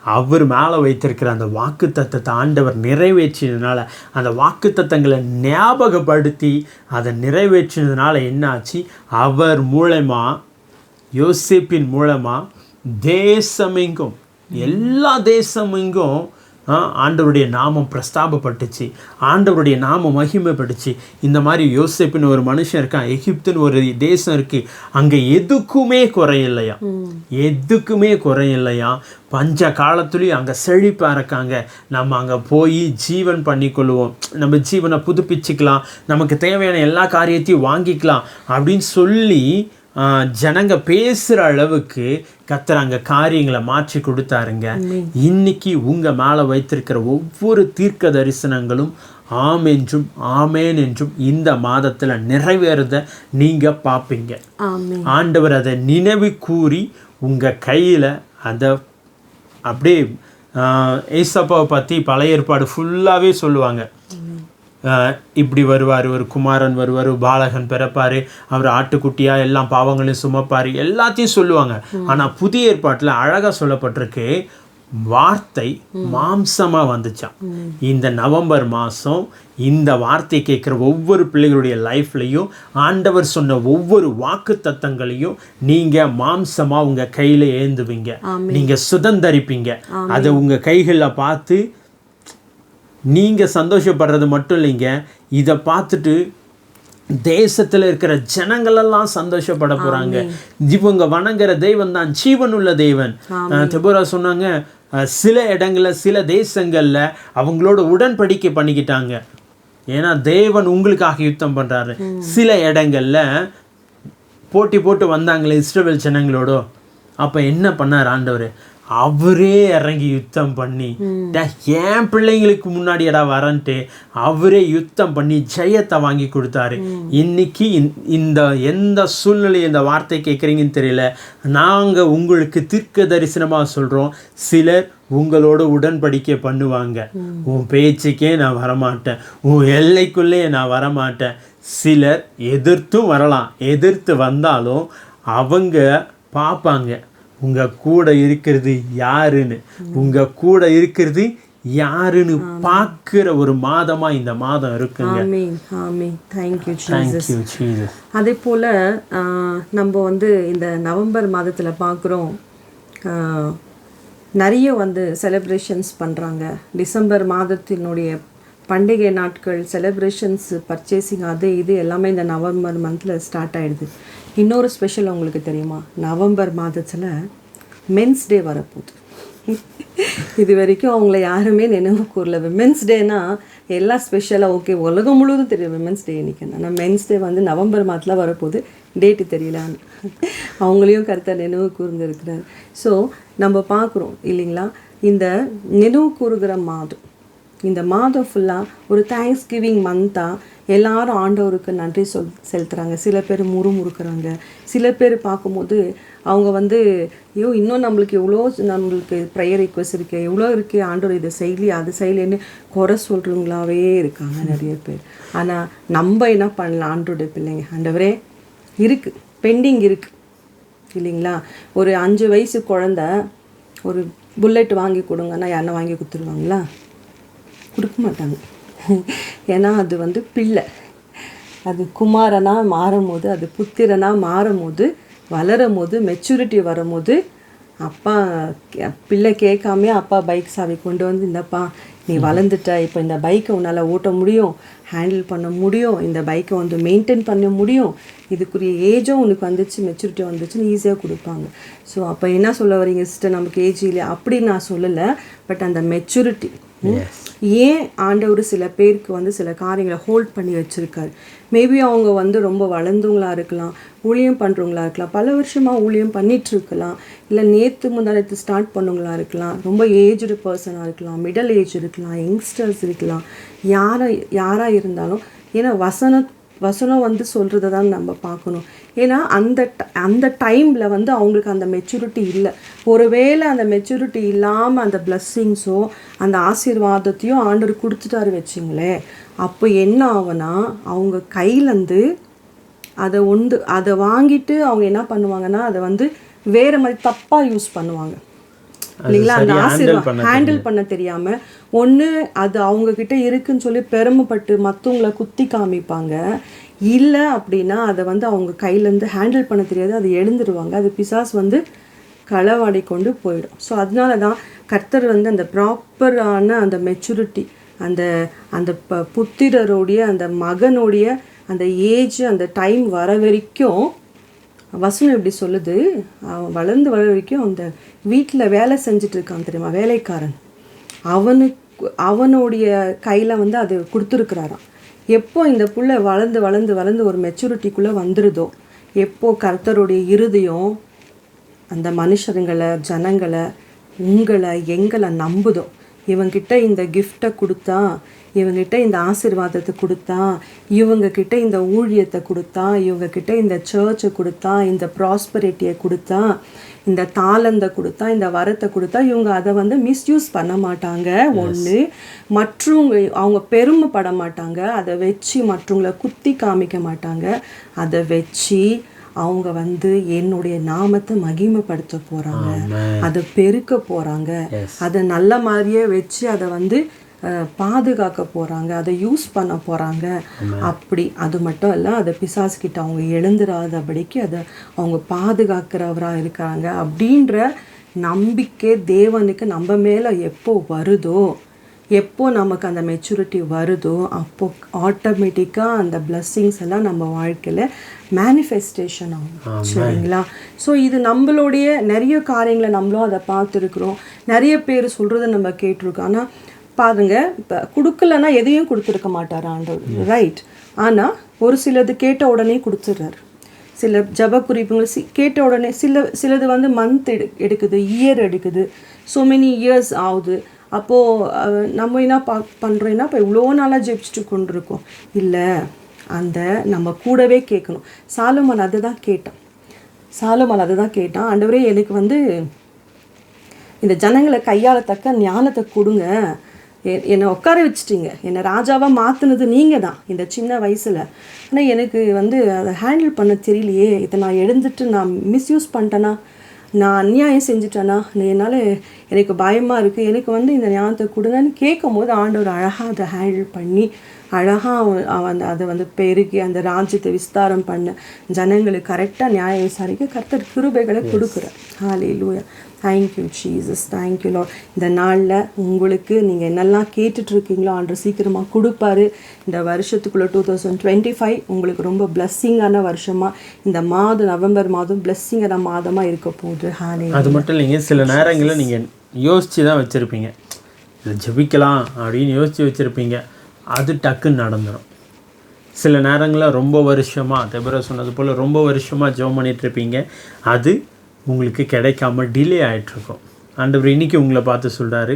அவர் மேலே வைத்திருக்கிற அந்த வாக்கு தத்தத்தை ஆண்டவர் நிறைவேற்றினதுனால, அந்த வாக்கு தத்தங்களை ஞாபகப்படுத்தி அதை நிறைவேற்றினதுனால என்னாச்சு, அவர் மூலமா யோசேப்பின் மூலமாக தேசமெங்கும் எல்லா தேசமெங்கும் ஆண்டவருடைய நாமம் பிரஸ்தாபப்பட்டுச்சு, ஆண்டவருடைய நாமம் மகிமைப்பட்டுச்சு. இந்த மாதிரி யோசேப்புன்னு ஒரு மனுஷன் இருக்கான், எகிப்துன்னு ஒரு தேசம் இருக்குது, அங்கே எதுக்குமே குறையில்லையா, எதுக்குமே குறையில்லையா. பஞ்ச காலத்துலேயும் அங்கே செழிப்பாக இருக்காங்க. நம்ம அங்கே போய் ஜீவன் பண்ணிக்கொள்வோம், நம்ம ஜீவனை புதுப்பிச்சுக்கலாம், நமக்கு தேவையான எல்லா காரியத்தையும் வாங்கிக்கலாம் அப்படின்னு சொல்லி ஜனங்க பேசுகிற அளவுக்கு கர்த்தர் அங்கே காரியங்களை மாற்றி கொடுத்தாருங்க. இன்னைக்கு உங்கள் மேலே வைத்திருக்கிற ஒவ்வொரு தீர்க்க தரிசனங்களும் ஆம் என்றும் ஆமேன் என்றும் இந்த மாதத்தில் நிறைவேறத நீங்கள் பார்ப்பீங்க. ஆண்டவர் அதை நினைவு கூறி உங்கள் கையில் அதை அப்படியே ஏசப்பாவை பற்றி பழைய ஏற்பாடு ஃபுல்லாகவே சொல்லுவாங்க. இப்படி வருவார், ஒரு குமாரன் வருவார், பாலகன் பிறப்பார், அவர் ஆட்டுக்குட்டியாக எல்லா பாவங்களையும் சுமப்பார், எல்லாத்தையும் சொல்லுவாங்க. ஆனால் புதிய ஏற்பாட்டில் அழகாக சொல்லப்பட்டிருக்கு, வார்த்தை மாம்சமாக வந்துச்சான். இந்த நவம்பர் மாதம் இந்த வார்த்தை கேட்குற ஒவ்வொரு பிள்ளைகளுடைய லைஃப்லையும் ஆண்டவர் சொன்ன ஒவ்வொரு வாக்கு தத்தங்களையும் நீங்கள் மாம்சமாக உங்கள் கையில் ஏந்துவீங்க, நீங்கள் சுதந்தரிப்பீங்க. அதை உங்கள் கைகளில் பார்த்து நீங்கள் சந்தோஷப்படுறது மட்டும் இல்லைங்க, இதை பார்த்துட்டு தேசத்தில் இருக்கிற ஜனங்களெல்லாம் சந்தோஷப்பட போகிறாங்க. இவங்க வணங்குற தெய்வம் தான் ஜீவனுள்ள தேவன். தெபோரா சொன்னாங்க, சில இடங்களில் சில தேசங்களில் அவங்களோட உடன்படிக்கை பண்ணிக்கிட்டாங்க, ஏன்னா தேவன் உங்களுக்காக யுத்தம் பண்ணுறாரு. சில இடங்களில் போட்டி போட்டு வந்தாங்களே இஸ்ரவேல் ஜனங்களோட, அப்போ என்ன பண்ணார் ஆண்டவர், அவரே இறங்கி யுத்தம் பண்ணி என் பிள்ளைங்களுக்கு முன்னாடியடா வரன்ட்டு அவரே யுத்தம் பண்ணி ஜெயத்தை வாங்கி கொடுத்தாரு. இன்னைக்கு இந்த எந்த சூழ்நிலை இந்த வார்த்தை கேட்குறீங்கன்னு தெரியல, நாங்கள் உங்களுக்கு தீர்க்க தரிசனமாக சொல்கிறோம், சிலர் உங்களோட உடன்படிக்கை பண்ணுவாங்க, உன் பேச்சுக்கே நான் வரமாட்டேன், உன் எல்லைக்குள்ளே நான் வரமாட்டேன். சிலர் எதிர்த்தும் வரலாம், எதிர்த்து வந்தாலும் அவங்க பார்ப்பாங்க உங்கள் கூட இருக்கிறது யாருன்னு, உங்கள் கூட இருக்கிறது யாருன்னு பார்க்குற ஒரு மாதமாக இந்த மாதம் இருக்குங்க. அதே போல் நம்ம இந்த நவம்பர் மாதத்தில் பார்க்குறோம், நிறைய செலிப்ரேஷன்ஸ் பண்ணுறாங்க. டிசம்பர் மாதத்தினுடைய பண்டிகை நாட்கள், செலிப்ரேஷன்ஸ், பர்ச்சேசிங், அது இது எல்லாமே இந்த நவம்பர் மந்தில் ஸ்டார்ட் ஆகிடுது. இன்னொரு ஸ்பெஷல் உங்களுக்கு தெரியுமா, நவம்பர் மாதத்தில் மென்ஸ் டே வரப்போகுது. இது வரைக்கும் அவங்கள யாருமே நினைவு கூறல. விமென்ஸ் டேனா எல்லாம் ஸ்பெஷலாக ஓகே உலகம் முழுவதும் தெரியும் விமென்ஸ் டே இன்னைக்கு. ஆனால் மென்ஸ் டே வந்து நவம்பர் மாதத்தில் வரப்போகுது, டேட்டு தெரியல. அவங்களையும் கருத்தை நினைவு கூர்ந்து இருக்கிறார். ஸோ நம்ம பார்க்குறோம் இல்லைங்களா, இந்த நினைவு கூறுகிற மாதம், இந்த மாதம் ஃபுல்லாக ஒரு தேங்க்ஸ் கிவிங் மந்த்தாக எல்லாரும் ஆண்டவருக்கு நன்றி செலுத்துகிறாங்க. சில பேர் முறுமுறுக்கிறாங்க, சில பேர் பார்க்கும்போது அவங்க வந்து ஐயோ இன்னும் நம்மளுக்கு ப்ரேயர் ரிக்வெஸ்ட் இருக்குது, எவ்வளோ இருக்குது, ஆண்டவர் இதை செய்யலையே அது செய்யலேன்னு குறை சொல்கிறவங்களாவே இருக்காங்க நிறைய பேர். ஆனால் நம்ம என்ன பண்ணலாம், ஆண்டோடைய பிள்ளைங்க, ஆண்டவரே இருக்குது, பெண்டிங் இருக்குது இல்லைங்களா. ஒரு 5 வயசு குழந்த ஒரு புல்லட் வாங்கி கொடுங்கன்னா யாருன்னா வாங்கி கொடுத்துருவாங்களா? கொடுக்க மாட்டாங்க. ஏன்னா அது வந்து பிள்ளை, அது குமாரனாக மாறும்போது, அது புத்திரனாக மாறும்போது, வளரும் போது, மெச்சூரிட்டி வரும்போது, அப்பா பிள்ளை கேட்காமே அப்பா பைக் சாவி கொண்டு வந்து இந்தப்பா நீ வளர்ந்துட்ட, இப்போ இந்த பைக்கை உன்னால் ஓட்ட முடியும், ஹேண்டில் பண்ண முடியும், இந்த பைக்கை வந்து மெயின்டைன் பண்ண முடியும், இதுக்குரிய ஏஜும் உனக்கு வந்துச்சு, மெச்சூரிட்டி வந்துச்சுன்னு ஈஸியாக கொடுப்பாங்க. ஸோ அப்போ என்ன சொல்ல வரீங்க சிஸ்டர், நமக்கு ஏஜ் இல்லையா அப்படி நான் சொல்லலை. பட் அந்த மெச்சூரிட்டி ஏன் ஆண்டவர் சில பேருக்கு வந்து சில காரியங்களை ஹோல்ட் பண்ணி வச்சுருக்காரு. மேபி அவங்க வந்து ரொம்ப வளர்ந்தவங்களா இருக்கலாம், ஊழியம் பண்ணுறவங்களா இருக்கலாம், பல வருஷமாக ஊழியம் பண்ணிகிட்ருக்கலாம், இல்லை முந்தானத்து ஸ்டார்ட் பண்ணவங்களா இருக்கலாம், ரொம்ப ஏஜ்டு பர்சனாக இருக்கலாம், மிடில் ஏஜ் இருக்கலாம், யங்ஸ்டர்ஸ் இருக்கலாம், யாராக இருந்தாலும். ஏன்னா வசனம் வந்து சொல்கிறத தான் நம்ம பார்க்கணும். ஏன்னா அந்த டைமில் வந்து அவங்களுக்கு அந்த மெச்சூரிட்டி இல்லை. ஒருவேளை அந்த மெச்சூரிட்டி இல்லாமல் அந்த பிளஸ்ஸிங்ஸோ அந்த ஆசீர்வாதத்தையும் ஆண்டவர் கொடுத்துட்டாரு வச்சுங்களேன், அப்போ என்ன ஆகுனா அவங்க கையிலேருந்து அதை வாங்கிட்டு அவங்க என்ன பண்ணுவாங்கன்னா அதை வந்து வேறு மாதிரி தப்பாக யூஸ் பண்ணுவாங்க இல்லைங்களா. அந்த ஆசீர்வாதம் ஹேண்டில் பண்ண தெரியாமல் ஒன்று அது அவங்கக்கிட்ட இருக்குன்னு சொல்லி பெருமைப்பட்டு மற்றவங்கள குத்தி காமிப்பாங்க. இல்லை அப்படின்னா அதை வந்து அவங்க கையிலேருந்து ஹேண்டில் பண்ண தெரியாது, அது எழுந்துருவாங்க, அது பிசாஸ் வந்து களவாடி கொண்டு போயிடும். ஸோ அதனால தான் கர்த்தர் வந்து அந்த ப்ராப்பரான அந்த மெச்சூரிட்டி, அந்த புத்திரருடைய அந்த மகனுடைய அந்த ஏஜ் அந்த டைம் வர வரைக்கும், வசனம் எப்படி சொல்லுது, வளர்ந்து வர வரைக்கும் அந்த வீட்டில் வேலை செஞ்சுட்டு இருக்கான் தெரியுமா, வேலைக்காரன், அவனுடைய கையில் வந்து அது கொடுத்துருக்குறாராம். எப்போ இந்த புள்ள வளர்ந்து வளர்ந்து வளர்ந்து ஒரு மெச்சூரிட்டிக்குள்ளே வந்துடுதோ, எப்போ கர்த்தருடைய இருதயம் அந்த மனுஷருங்களை, ஜனங்களை, உங்களை, எங்களை நம்புதோ, இவங்கிட்ட இந்த கிஃப்டை கொடுத்தா, இவங்ககிட்ட இந்த ஆசீர்வாதத்தை கொடுத்தா, இவங்கக்கிட்ட இந்த ஊழியத்தை கொடுத்தா, இவங்கக்கிட்ட இந்த சர்ச்சை கொடுத்தா, இந்த ப்ராஸ்பரிட்டியை கொடுத்தா, இந்த தாளந்தை கொடுத்தா, இந்த வரத்தை கொடுத்தா, இவங்க அதை வந்து மிஸ்யூஸ் பண்ண மாட்டாங்க. ஒன்று, மற்றவங்க அவங்க பெருமைப்பட மாட்டாங்க, அதை வச்சு மற்றவங்களை குத்தி காமிக்க மாட்டாங்க, அதை வச்சு அவங்க வந்து என்னுடைய நாமத்தை மகிமைப்படுத்த போகிறாங்க, அதை பெருக்க போகிறாங்க, அதை நல்ல மாதிரியே வச்சு அதை வந்து பாதுகாக்க போகிறாங்க, அதை யூஸ் பண்ண போகிறாங்க. அப்படி அது மட்டும் இல்லை, அதை பிசாசுக்கிட்ட அவங்க எழுந்துராதபடிக்கு அதை அவங்க பாதுகாக்கிறவராக இருக்காங்க அப்படின்ற நம்பிக்கை தேவனுக்கு நம்ம மேலே எப்போ வருதோ, எப்போ நமக்கு அந்த மெச்சூரிட்டி வருதோ, அப்போ ஆட்டோமேட்டிக்காக அந்த பிளஸ்ஸிங்ஸ் எல்லாம் நம்ம வாழ்க்கையில் மேனிஃபெஸ்டேஷன் ஆகும். சரிங்களா. ஸோ இது நம்மளுடைய நிறைய காரியங்களை நம்மளும் அதை பார்த்துருக்குறோம், நிறைய பேர் சொல்கிறத நம்ம கேட்டிருக்கோம். ஆனால் பாருங்கள், இப்போ கொடுக்கலன்னா எதையும் கொடுத்துருக்க மாட்டார் ஆண்டவர், ரைட். ஆனால் ஒரு சிலது கேட்ட உடனே கொடுத்துட்றாரு. சில ஜப குறிப்புகள் கேட்ட உடனே, சிலது வந்து மந்த் எடுக்குது, இயர் எடுக்குது, ஸோ மெனி இயர்ஸ் ஆகுது. அப்போது நம்ம என்ன பண்ணுறோன்னா, இப்போ இவ்வளோ நாளாக ஜெபிச்சுட்டு கொண்டிருக்கோம். இல்லை, அந்த நம்ம கூடவே கேட்கணும். சாலமோன் அதை தான் கேட்டான். ஆண்டவரே எனக்கு வந்து இந்த ஜனங்களை கையாளத்தக்க ஞானத்தை கொடுங்க, என்னை உட்கார வச்சுட்டீங்க, என்னை ராஜாவாக மாற்றினது நீங்கள் தான் இந்த சின்ன வயசில், ஆனால் எனக்கு வந்து அதை ஹேண்டில் பண்ண தெரியலையே, இதை நான் எழுந்துட்டு நான் மிஸ்யூஸ் பண்ணிட்டேன்னா, நான் அநியாயம் செஞ்சுட்டேன்னா, என்னால் எனக்கு பயமாக இருக்குது, எனக்கு வந்து இந்த ஞானத்தை கொடுங்கன்னு கேட்கும் போது ஆண்டவர் அழகாக அதை ஹேண்டில் பண்ணி அழகாக அதை வந்து பெருகி அந்த ராஜ்யத்தை விஸ்தாரம் பண்ண ஜனங்களுக்கு கரெக்டாக நியாயம் விசாரிக்க கர்த்தர் கிருபைகளை கொடுக்குறார். Hallelujah. Thank you Jesus, thank you Lord. இந்த நாளில் உங்களுக்கு நீங்கள் என்னெல்லாம் கேட்டுட்ருக்கீங்களோ ஆண்டவர் சீக்கிரமாக கொடுப்பாரு. இந்த வருஷத்துக்குள்ளே 2025 உங்களுக்கு ரொம்ப பிளஸ்ஸிங்கான வருஷமாக, இந்த மாதம் நவம்பர் மாதம் பிளஸ்ஸிங்கான மாதமாக இருக்க போகுது. ஹல்லேலூயா. அது மட்டும் இல்லைங்க, சில நேரங்களில் நீங்கள் யோசித்து தான் வச்சுருப்பீங்க, இதை ஜெபிக்கலாம் அப்படின்னு யோசித்து வச்சுருப்பீங்க. அது டக்குன்னு நடந்துடும். சில நேரங்களில் ரொம்ப வருஷமாக தெபரா சொன்னது போல் ரொம்ப வருஷமாக ஜெபம் பண்ணிகிட்ருப்பீங்க, அது உங்களுக்கு கிடைக்காம டிலே ஆகிட்ருக்கும். ஆண்டவர் இன்றைக்கி உங்களை பார்த்து சொல்கிறாரு,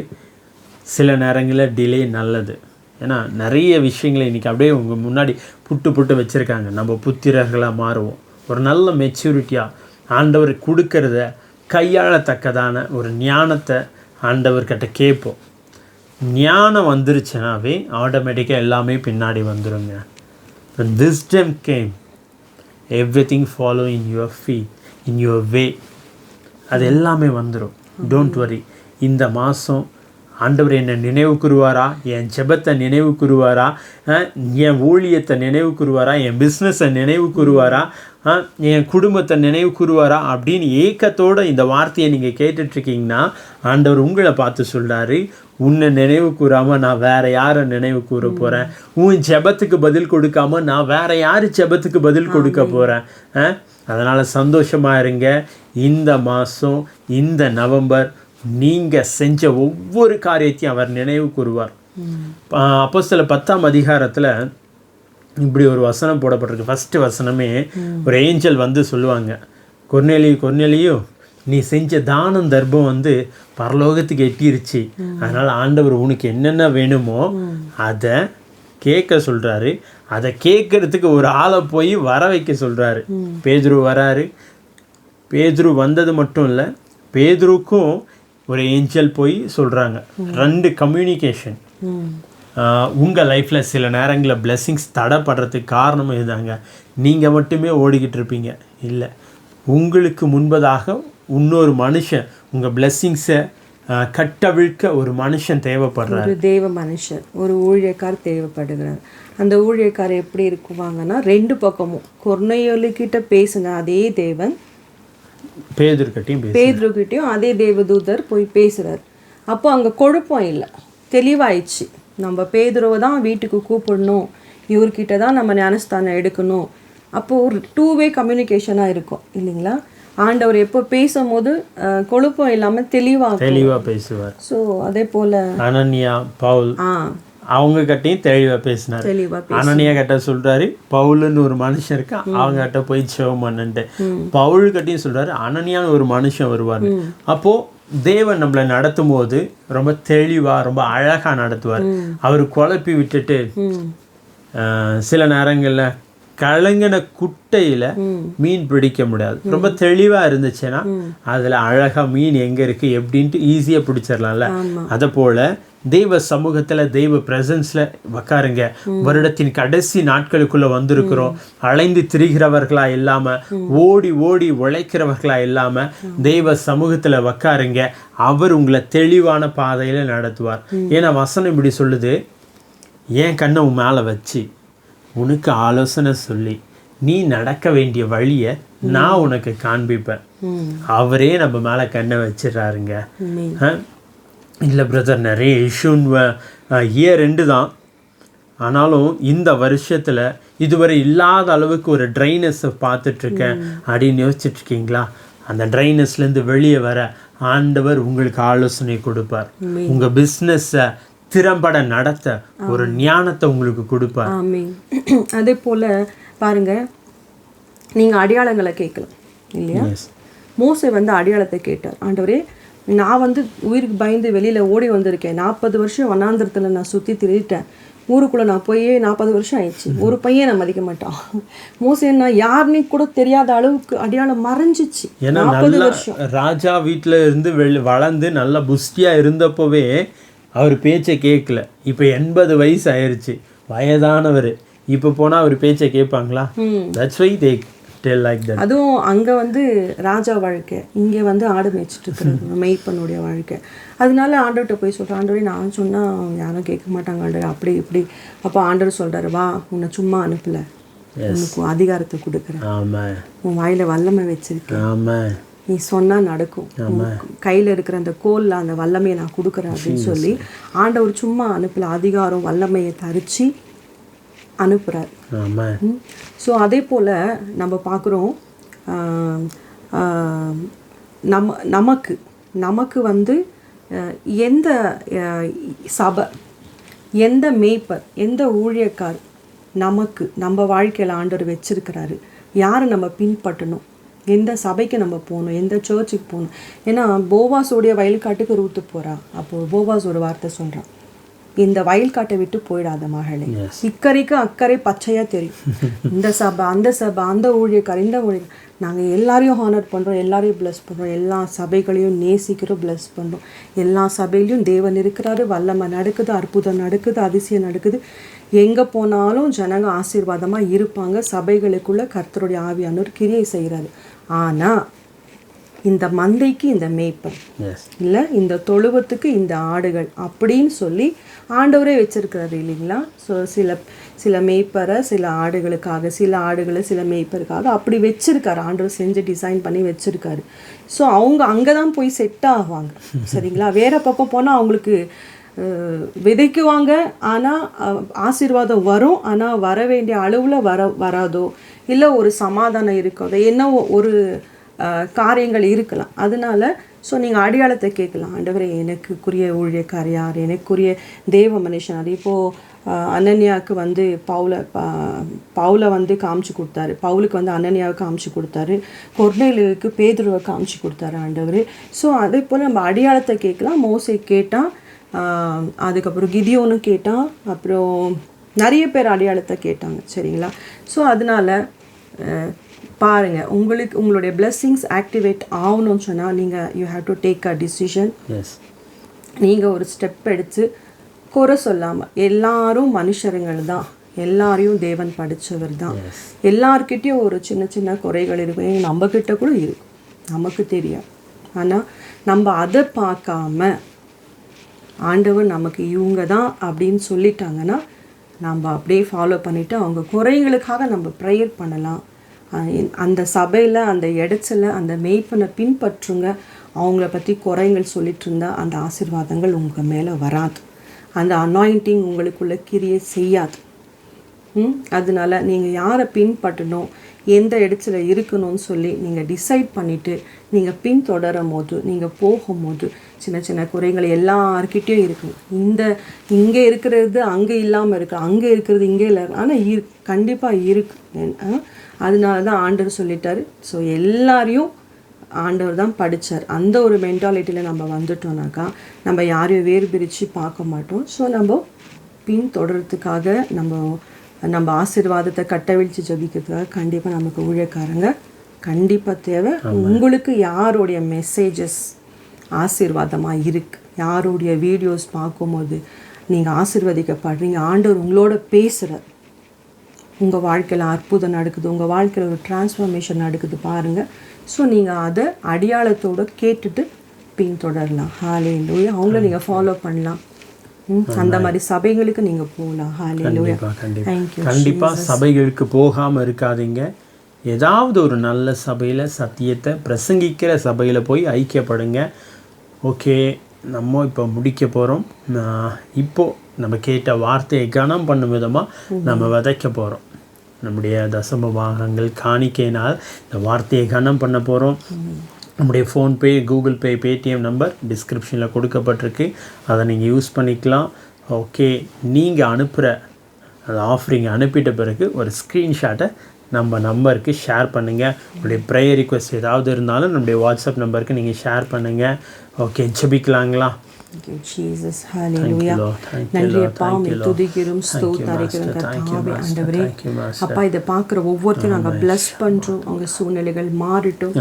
சில நேரங்களில் டிலே நல்லது. ஏன்னா நிறைய விஷயங்களை இன்றைக்கி அப்படியே உங்கள் முன்னாடி புட்டு வச்சுருக்காங்க. நம்ம புத்திரர்களாக மாறுவோம். ஒரு நல்ல மெச்சூரிட்டியாக ஆண்டவர் கொடுக்கறத கையாளத்தக்கதான ஒரு ஞானத்தை ஆண்டவர்கிட்ட கேட்போம். ஞானம் வந்துருச்சுனாவே ஆட்டோமேட்டிக்காக எல்லாமே பின்னாடி வந்துடுங்க. When wisdom came, everything follow in your feet, in your way. அது எல்லாமே வந்துடும். Don't worry. இந்த மாதம் ஆண்டவர் என்னை நினைவு கூறுவாரா, என் ஜெபத்தை நினைவு கூறுவாரா, என் ஊழியத்தை நினைவு கூறுவாரா, என் பிஸ்னஸை நினைவு கூறுவாரா, என் குடும்பத்தை நினைவு கூறுவாரா அப்படின்னு ஏக்கத்தோடு இந்த வார்த்தையை நீங்கள் கேட்டுட்ருக்கீங்கன்னா ஆண்டவர் உங்களை பார்த்து சொல்கிறாரு, உன்னை நினைவு கூறாமல் நான் வேறு யாரை நினைவு கூற போகிறேன், உன் ஜெபத்துக்கு பதில் கொடுக்காமல் நான் வேறு யார் ஜெபத்துக்கு பதில் கொடுக்க போகிறேன். அதனால் சந்தோஷமாக இருங்க. இந்த மாதம், இந்த நவம்பர் நீங்கள் செஞ்ச ஒவ்வொரு காரியத்தையும் அவர் நினைவு கூறுவார். அப்போஸ்தலர் 10ஆம் அதிகாரத்தில் இப்படி ஒரு வசனம் போடப்பட்டிருக்கு. ஃபஸ்ட்டு வசனமே ஒரு ஏஞ்சல் வந்து சொல்லுவாங்க, கொர்நேலியு நீ செஞ்ச தானம் தர்ப்பம் வந்து பரலோகத்துக்கு எட்டிருச்சு. அதனால் ஆண்டவர் உனக்கு என்னென்ன வேணுமோ அதை கேட்க சொல்கிறாரு. அதை கேட்கறதுக்கு ஒரு ஆளை போய் வர வைக்க சொல்கிறாரு. பேதுரு வராரு. பேதுரு வந்தது மட்டும் இல்லை, பேதுருக்கும் ஒரு ஏஞ்சல் போய் சொல்கிறாங்க. 2 கம்யூனிகேஷன். உங்கள் லைஃப்பில் சில நேரங்களில் பிளெஸ்ஸிங்ஸ் தடைப்படுறதுக்கு காரணம் இதுதாங்க. நீங்கள் மட்டுமே ஓடிக்கிட்டு இருப்பீங்க. இல்லை, உங்களுக்கு முன்பதாக இன்னொரு மனுஷன் உங்கள் பிளெஸ்ஸிங்ஸை கட்டவிழ்க்க ஒரு மனுஷன் தேவைப்படுறார். ஒரு தேவ மனுஷன், ஒரு ஊழியக்கார் தேவைப்படுகிறார். அந்த ஊழியக்கார் எப்படி இருக்குவாங்கன்னா 2 பக்கமும் கொர்நேலியுக்கிட்ட பேசுங்க அதே தேவன், பேதுருக்கிட்டையும் அதே தேவதூதர் போய் பேசுகிறார். அப்போ அங்கே குழப்பம் இல்லை, தெளிவாயிடுச்சு. நம்ம பேதுருவை தான் வீட்டுக்கு கூப்பிடணும், இவர்கிட்ட தான் நம்ம ஞானஸ்தானம் எடுக்கணும். அப்போது ஒரு 2-வே கம்யூனிகேஷனாக இருக்கும் இல்லைங்களா? ஆண்டவர் எப்போ பேசும்போது குழப்பம் இல்லாமல் தெளிவாக பேசுவார். ஸோ அதே போல் அனனியா பவுல் அவங்க கிட்டையும் தெளிவாக பேசினார். அனனியா கிட்ட சொல்கிறாரு, பவுலுன்னு ஒரு மனுஷன் இருக்கு, அவங்க கிட்ட போய் ஜெபம் பண்ணுன்ட்டு. பவுல் கிட்டையும் சொல்கிறாரு, அனனியான்னு ஒரு மனுஷன் வருவார். அப்போது தேவன் நம்மளை நடத்தும் போது ரொம்ப தெளிவாக ரொம்ப அழகாக நடத்துவார். அவர் குழப்பி விட்டுட்டு சில நேரங்களில் கலங்கின குட்டையில் மீன் பிடிக்க முடியாது. ரொம்ப தெளிவாக இருந்துச்சுன்னா அதில் அழகாக மீன் எங்கே இருக்குது எப்படின்ட்டு ஈஸியாக பிடிச்சிடலாம்ல. அதை போல் தெய்வ சமூகத்தில் தெய்வ பிரசன்ஸில் உக்காருங்க. வருடத்தின் கடைசி நாட்களுக்குள்ளே வந்திருக்கிறோம். அலைந்து திரிகிறவர்களா இல்லாமல், ஓடி ஓடி உழைக்கிறவர்களா இல்லாமல் தெய்வ சமூகத்தில் உக்காருங்க. அவர் உங்களை தெளிவான பாதையில் நடத்துவார். ஏன்னா வசனம் இப்படி சொல்லுது, என் கண்ணை உன் மேலே வச்சு உனக்கு ஆலோசனை சொல்லி நீ நடக்க வேண்டிய வழியை நான் உனக்கு காண்பிப்பேன். அவரே நம்ம மேலே கண்ணை வச்சிடறாருங்க. இல்லை பிரதர், நிறைய இஷ்யூன்னு இயர் 2 தான், ஆனாலும் இந்த வருஷத்தில் இதுவரை இல்லாத அளவுக்கு ஒரு ட்ரைனஸை பார்த்துட்ருக்கேன் அப்படின்னு யோசிச்சுட்ருக்கீங்களா? அந்த ட்ரைனஸ்லேருந்து வெளியே வர ஆண்டவர் உங்களுக்கு ஆலோசனை கொடுப்பார். உங்கள் பிஸ்னஸை திறம்பட நடத்த ஒரு ஞானத்தை உங்களுக்கு கொடுப்பார். அதே போல் பாருங்க, நீங்கள் அடையாளங்களை கேட்கலாம் இல்லையா? மோசே வந்து அடையாளத்தை கேட்டார். ஆண்டவரே, நான் வந்து உயிருக்கு பயந்து வெளியில் ஓடி வந்திருக்கேன். 40 வருஷம் வனாந்திரத்தில் நான் சுற்றி திரிட்டேன். ஊருக்குள்ளே நான் போய் 40 வருஷம் ஆயிடுச்சு. ஒரு பையன் நான் மதிக்க மாட்டான். மோசேன்னா யாருன்னு கூட தெரியாத அளவுக்கு அடையாளம் மறைஞ்சிச்சு. 40 வருஷம் ராஜா வீட்டில் இருந்து வளர்ந்து நல்லா புஷ்டியாக இருந்தப்போவே அவர் பேச்சை கேட்கல. இப்போ 80 வயசு ஆயிடுச்சு, வயதானவர். இப்போ போனால் அவர் பேச்சை கேட்பாங்களா? That's why they tell like that. அதுவும் அங்கே வந்து ராஜா வாழ்க்கை, இங்கே வந்து ஆடு மேய்ச்சிட்டு இருக்கிறது மெய்ப்பனுடைய வாழ்க்கை. அதனால ஆண்டவர்கிட்ட போய் சொல்கிறேன், ஆண்டவரே நான் சொன்னால் யாரும் கேட்க மாட்டாங்க ஆண்டவர், அப்படி இப்படி. அப்போ ஆண்டவர் சொல்கிறாரு, வா, உன்னை சும்மா அனுப்பலை, உனக்கு அதிகாரத்தை கொடுக்குறேன், உன் வாயில் வல்லமை வச்சிருக்கேன், நீ சொன்னால் நடக்கும், கையில் இருக்கிற அந்த கோலில் அந்த வல்லமையை நான் கொடுக்குறேன் அப்படின்னு சொல்லி ஆண்டவர் சும்மா அனுப்பலை, அதிகாரம் வல்லமையை தரிச்சு அனுப்புகிறார். ஸோ அதே போல் நம்ம பார்க்குறோம், நமக்கு வந்து எந்த சபை எந்த மேய்ப்பர், எந்த ஊழியக்கார் நமக்கு நம்ம வாழ்க்கையில் ஆண்டவர் வச்சிருக்கிறாரு, யாரை நம்ம பின்பற்றணும், எந்த சபைக்கு நம்ம போகணும், எந்த சர்ச்சுக்கு போகணும். ஏன்னா போவாஸோடைய வயல்காட்டுக்கு ரூத்து போகிறா. அப்போது போவாஸ் ஒரு வார்த்தை சொல்கிறான், இந்த வயல்காட்டை விட்டு போயிடாத மகளே, இக்கரைக்கு அக்கறை பச்சையாக தெரியும். இந்த சபை அந்த சபை, அந்த ஊழியக்கார் இந்த ஊழியக்கார், நாங்கள் எல்லாரையும் ஹானர் பண்ணுறோம், எல்லாரையும் ப்ளஸ் பண்ணுறோம், எல்லா சபைகளையும் நேசிக்கிறோம், ப்ளஸ் பண்ணுறோம். எல்லா சபையிலையும் தேவன் இருக்கிறாரு, வல்லமை நடக்குது, அற்புதம் நடக்குது, அதிசயம் நடக்குது. எங்கே போனாலும் ஜனங்க ஆசீர்வாதமாக இருப்பாங்க. சபைகளுக்குள்ளே கர்த்தருடைய ஆவியானவர் கிரியை செய்கிறாரு. ஆனால் இந்த மந்தைக்கு இந்த மேய்ப்பன் இல்லை, இந்த தொழுவத்துக்கு இந்த ஆடுகள் அப்படின்னு சொல்லி ஆண்டவரே வச்சிருக்கிறாரு இல்லைங்களா. ஸோ சில மேய்ப்பரை சில ஆடுகளுக்காக, சில ஆடுகளை சில மேய்ப்பருக்காக அப்படி வச்சிருக்காரு. ஆண்டவர் செஞ்சு டிசைன் பண்ணி வச்சிருக்காரு. ஸோ அவங்க அங்கே தான் போய் செட் ஆவாங்க. சரிங்களா. வேறு பக்கம் போனால் அவங்களுக்கு விதைக்குவாங்க, ஆனால் ஆசீர்வாதம் வரும், ஆனால் வர வேண்டிய அளவில் வராதோ, இல்லை ஒரு சமாதானம் இருக்காதோ, என்ன ஒரு காரியங்கள் இருக்கலாம். அதனால ஸோ நீங்கள் அடையாளத்தை கேட்கலாம். ஆண்டவரே எனக்குரிய ஊழியக்கார் யார், எனக்குரிய தேவ மனுஷனார். இப்போது அனன்யாவுக்கு வந்து பவுலை வந்து காமிச்சு கொடுத்தாரு, பவுலுக்கு வந்து அனன்யாவை காமிச்சு கொடுத்தாரு, கொர்நேலியுவுக்கு பேதுருவை காமிச்சு கொடுத்தாரு ஆண்டவர். ஸோ அதே போல் நம்ம அடையாளத்தை கேட்கலாம். மோசே கேட்டான், அதுக்கப்புறம் கிதியோனும் கேட்டான், அப்புறம் நிறைய பேர் அடையாளத்தை கேட்டாங்க. சரிங்களா. ஸோ அதனால் பாருங்கள், உங்களுடைய பிளெஸ்ஸிங்ஸ் ஆக்டிவேட் ஆகணும்னு சொன்னால் நீங்கள் you have to take a decision. நீங்கள் ஒரு ஸ்டெப் எடுத்து குறை சொல்லாமல், எல்லாரும் மனுஷருங்கள் தான், எல்லாரையும் தேவன் படித்தவர் தான், எல்லார்கிட்டையும் ஒரு சின்ன சின்ன குறைகள் இருக்கும், நம்மக்கிட்ட கூட இருக்கும், நமக்கு தெரியும். ஆனால் நம்ம அதை பார்க்காம ஆண்டவர் நமக்கு இவங்க தான் அப்படின்னு சொல்லிட்டாங்கன்னா நம்ம அப்படியே ஃபாலோ பண்ணிவிட்டு அவங்க குறைகளுக்காக நம்ம ப்ரேயர் பண்ணலாம். அந்த சபையில், அந்த இடத்துல அந்த மேய்ப்பனை பின்பற்றுங்க. அவங்கள பற்றி குறைகள் சொல்லிட்டு இருந்தால் அந்த ஆசீர்வாதங்கள் உங்கள் மேலே வராது, அந்த அனாயிண்டிங் உங்களுக்குள்ள கிரியை செய்யாது. அதனால நீங்கள் யாரை பின்பற்றணும், எந்த இடத்துல இருக்கணும்னு சொல்லி நீங்கள் டிசைட் பண்ணிவிட்டு நீங்கள் பின்தொடரும் போது, நீங்கள் போகும்போது சின்ன சின்ன குறைகள் எல்லார்கிட்டையும் இருக்கும். இங்கே இருக்கிறது அங்கே இல்லாமல் இருக்குது, அங்கே இருக்கிறது இங்கே இல்லை, ஆனால் கண்டிப்பாக இருக்குது. அதனால தான் ஆண்டவர் சொல்லிட்டாரு. ஸோ எல்லாரையும் ஆண்டவர் தான் படித்தார். அந்த ஒரு மென்டாலிட்டியில் நம்ம வந்துட்டோம்னாக்கா நம்ம யாரையும் வேறு பிரித்து பார்க்க மாட்டோம். ஸோ நம்ம பின்தொடர்றதுக்காக நம்ம ஆசீர்வாதத்தை கட்டவிழ்ச்சி ஜபிக்கிறதுக்காக கண்டிப்பாக நமக்கு ஊழியக்காரங்க கண்டிப்பாக தேவை. உங்களுக்கு யாருடைய மெசேஜஸ் ஆசீர்வாதமாக இருக்குது, யாருடைய வீடியோஸ் பார்க்கும்போது நீங்கள் ஆசீர்வதிக்கப்படுறீங்க, ஆண்டவர் உங்களோட பேசுகிறார், உங்கள் வாழ்க்கையில் அற்புதம் நடக்குது, உங்கள் வாழ்க்கையில் ஒரு டிரான்ஸ்ஃபர்மேஷன் நடக்குது பாருங்கள். ஸோ நீங்கள் அதை அடையாளத்தோடு கேட்டுட்டு பின்தொடரலாம். ஹல்லேலூயா. அவங்கள நீங்கள் ஃபாலோ பண்ணலாம். அந்த மாதிரி சபைகளுக்கு நீங்கள் போகலாம். ஹல்லேலூயா. கண்டிப்பாக சபைகளுக்கு போகாமல் இருக்காதீங்க. ஏதாவது ஒரு நல்ல சபையில் சத்தியத்தை பிரசங்கிக்கிற சபையில் போய் ஐக்கியப்படுங்க. ஓகே, நம்ம இப்போ முடிக்க போகிறோம். இப்போது நம்ம கேட்ட வார்த்தையை கனம் பண்ணும் விதமாக நம்ம விதைக்க போகிறோம். நம்முடைய தசம பாகங்கள் காணிக்கையினால் இந்த வார்த்தையை கனம் பண்ண போகிறோம். நம்முடைய PhonePe, Google Pay, Paytm number டிஸ்கிரிப்ஷனில் கொடுக்கப்பட்டிருக்கு, அதை நீங்கள் யூஸ் பண்ணிக்கலாம். ஓகே, நீங்கள் அனுப்புகிற அந்த ஆஃபரிங் அனுப்பிட்ட பிறகு ஒரு ஸ்க்ரீன்ஷாட்டை நம்ம நம்பருக்கு ஷேர் பண்ணுங்கள். உங்களுடைய ப்ரேயர் ரிக்வெஸ்ட் ஏதாவது இருந்தாலும் நம்முடைய வாட்ஸ்அப் நம்பருக்கு நீங்கள் ஷேர் பண்ணுங்கள். ஓகே, ஜெபிக்கலாங்களா? ஜீசஸ். ஹல்லேலூயா. நன்றி அப்பா, உம்மை துதிக்கிறோம், ஸ்தோத்திரிக்கிறோம் கர்த்தாவே. ஆண்டவரே அப்பா, இதை பார்க்குற ஒவ்வொருத்தரும் நாங்கள் பிளஸ் பண்ணுறோம். அவங்க சூழ்நிலைகள் மாறட்டும்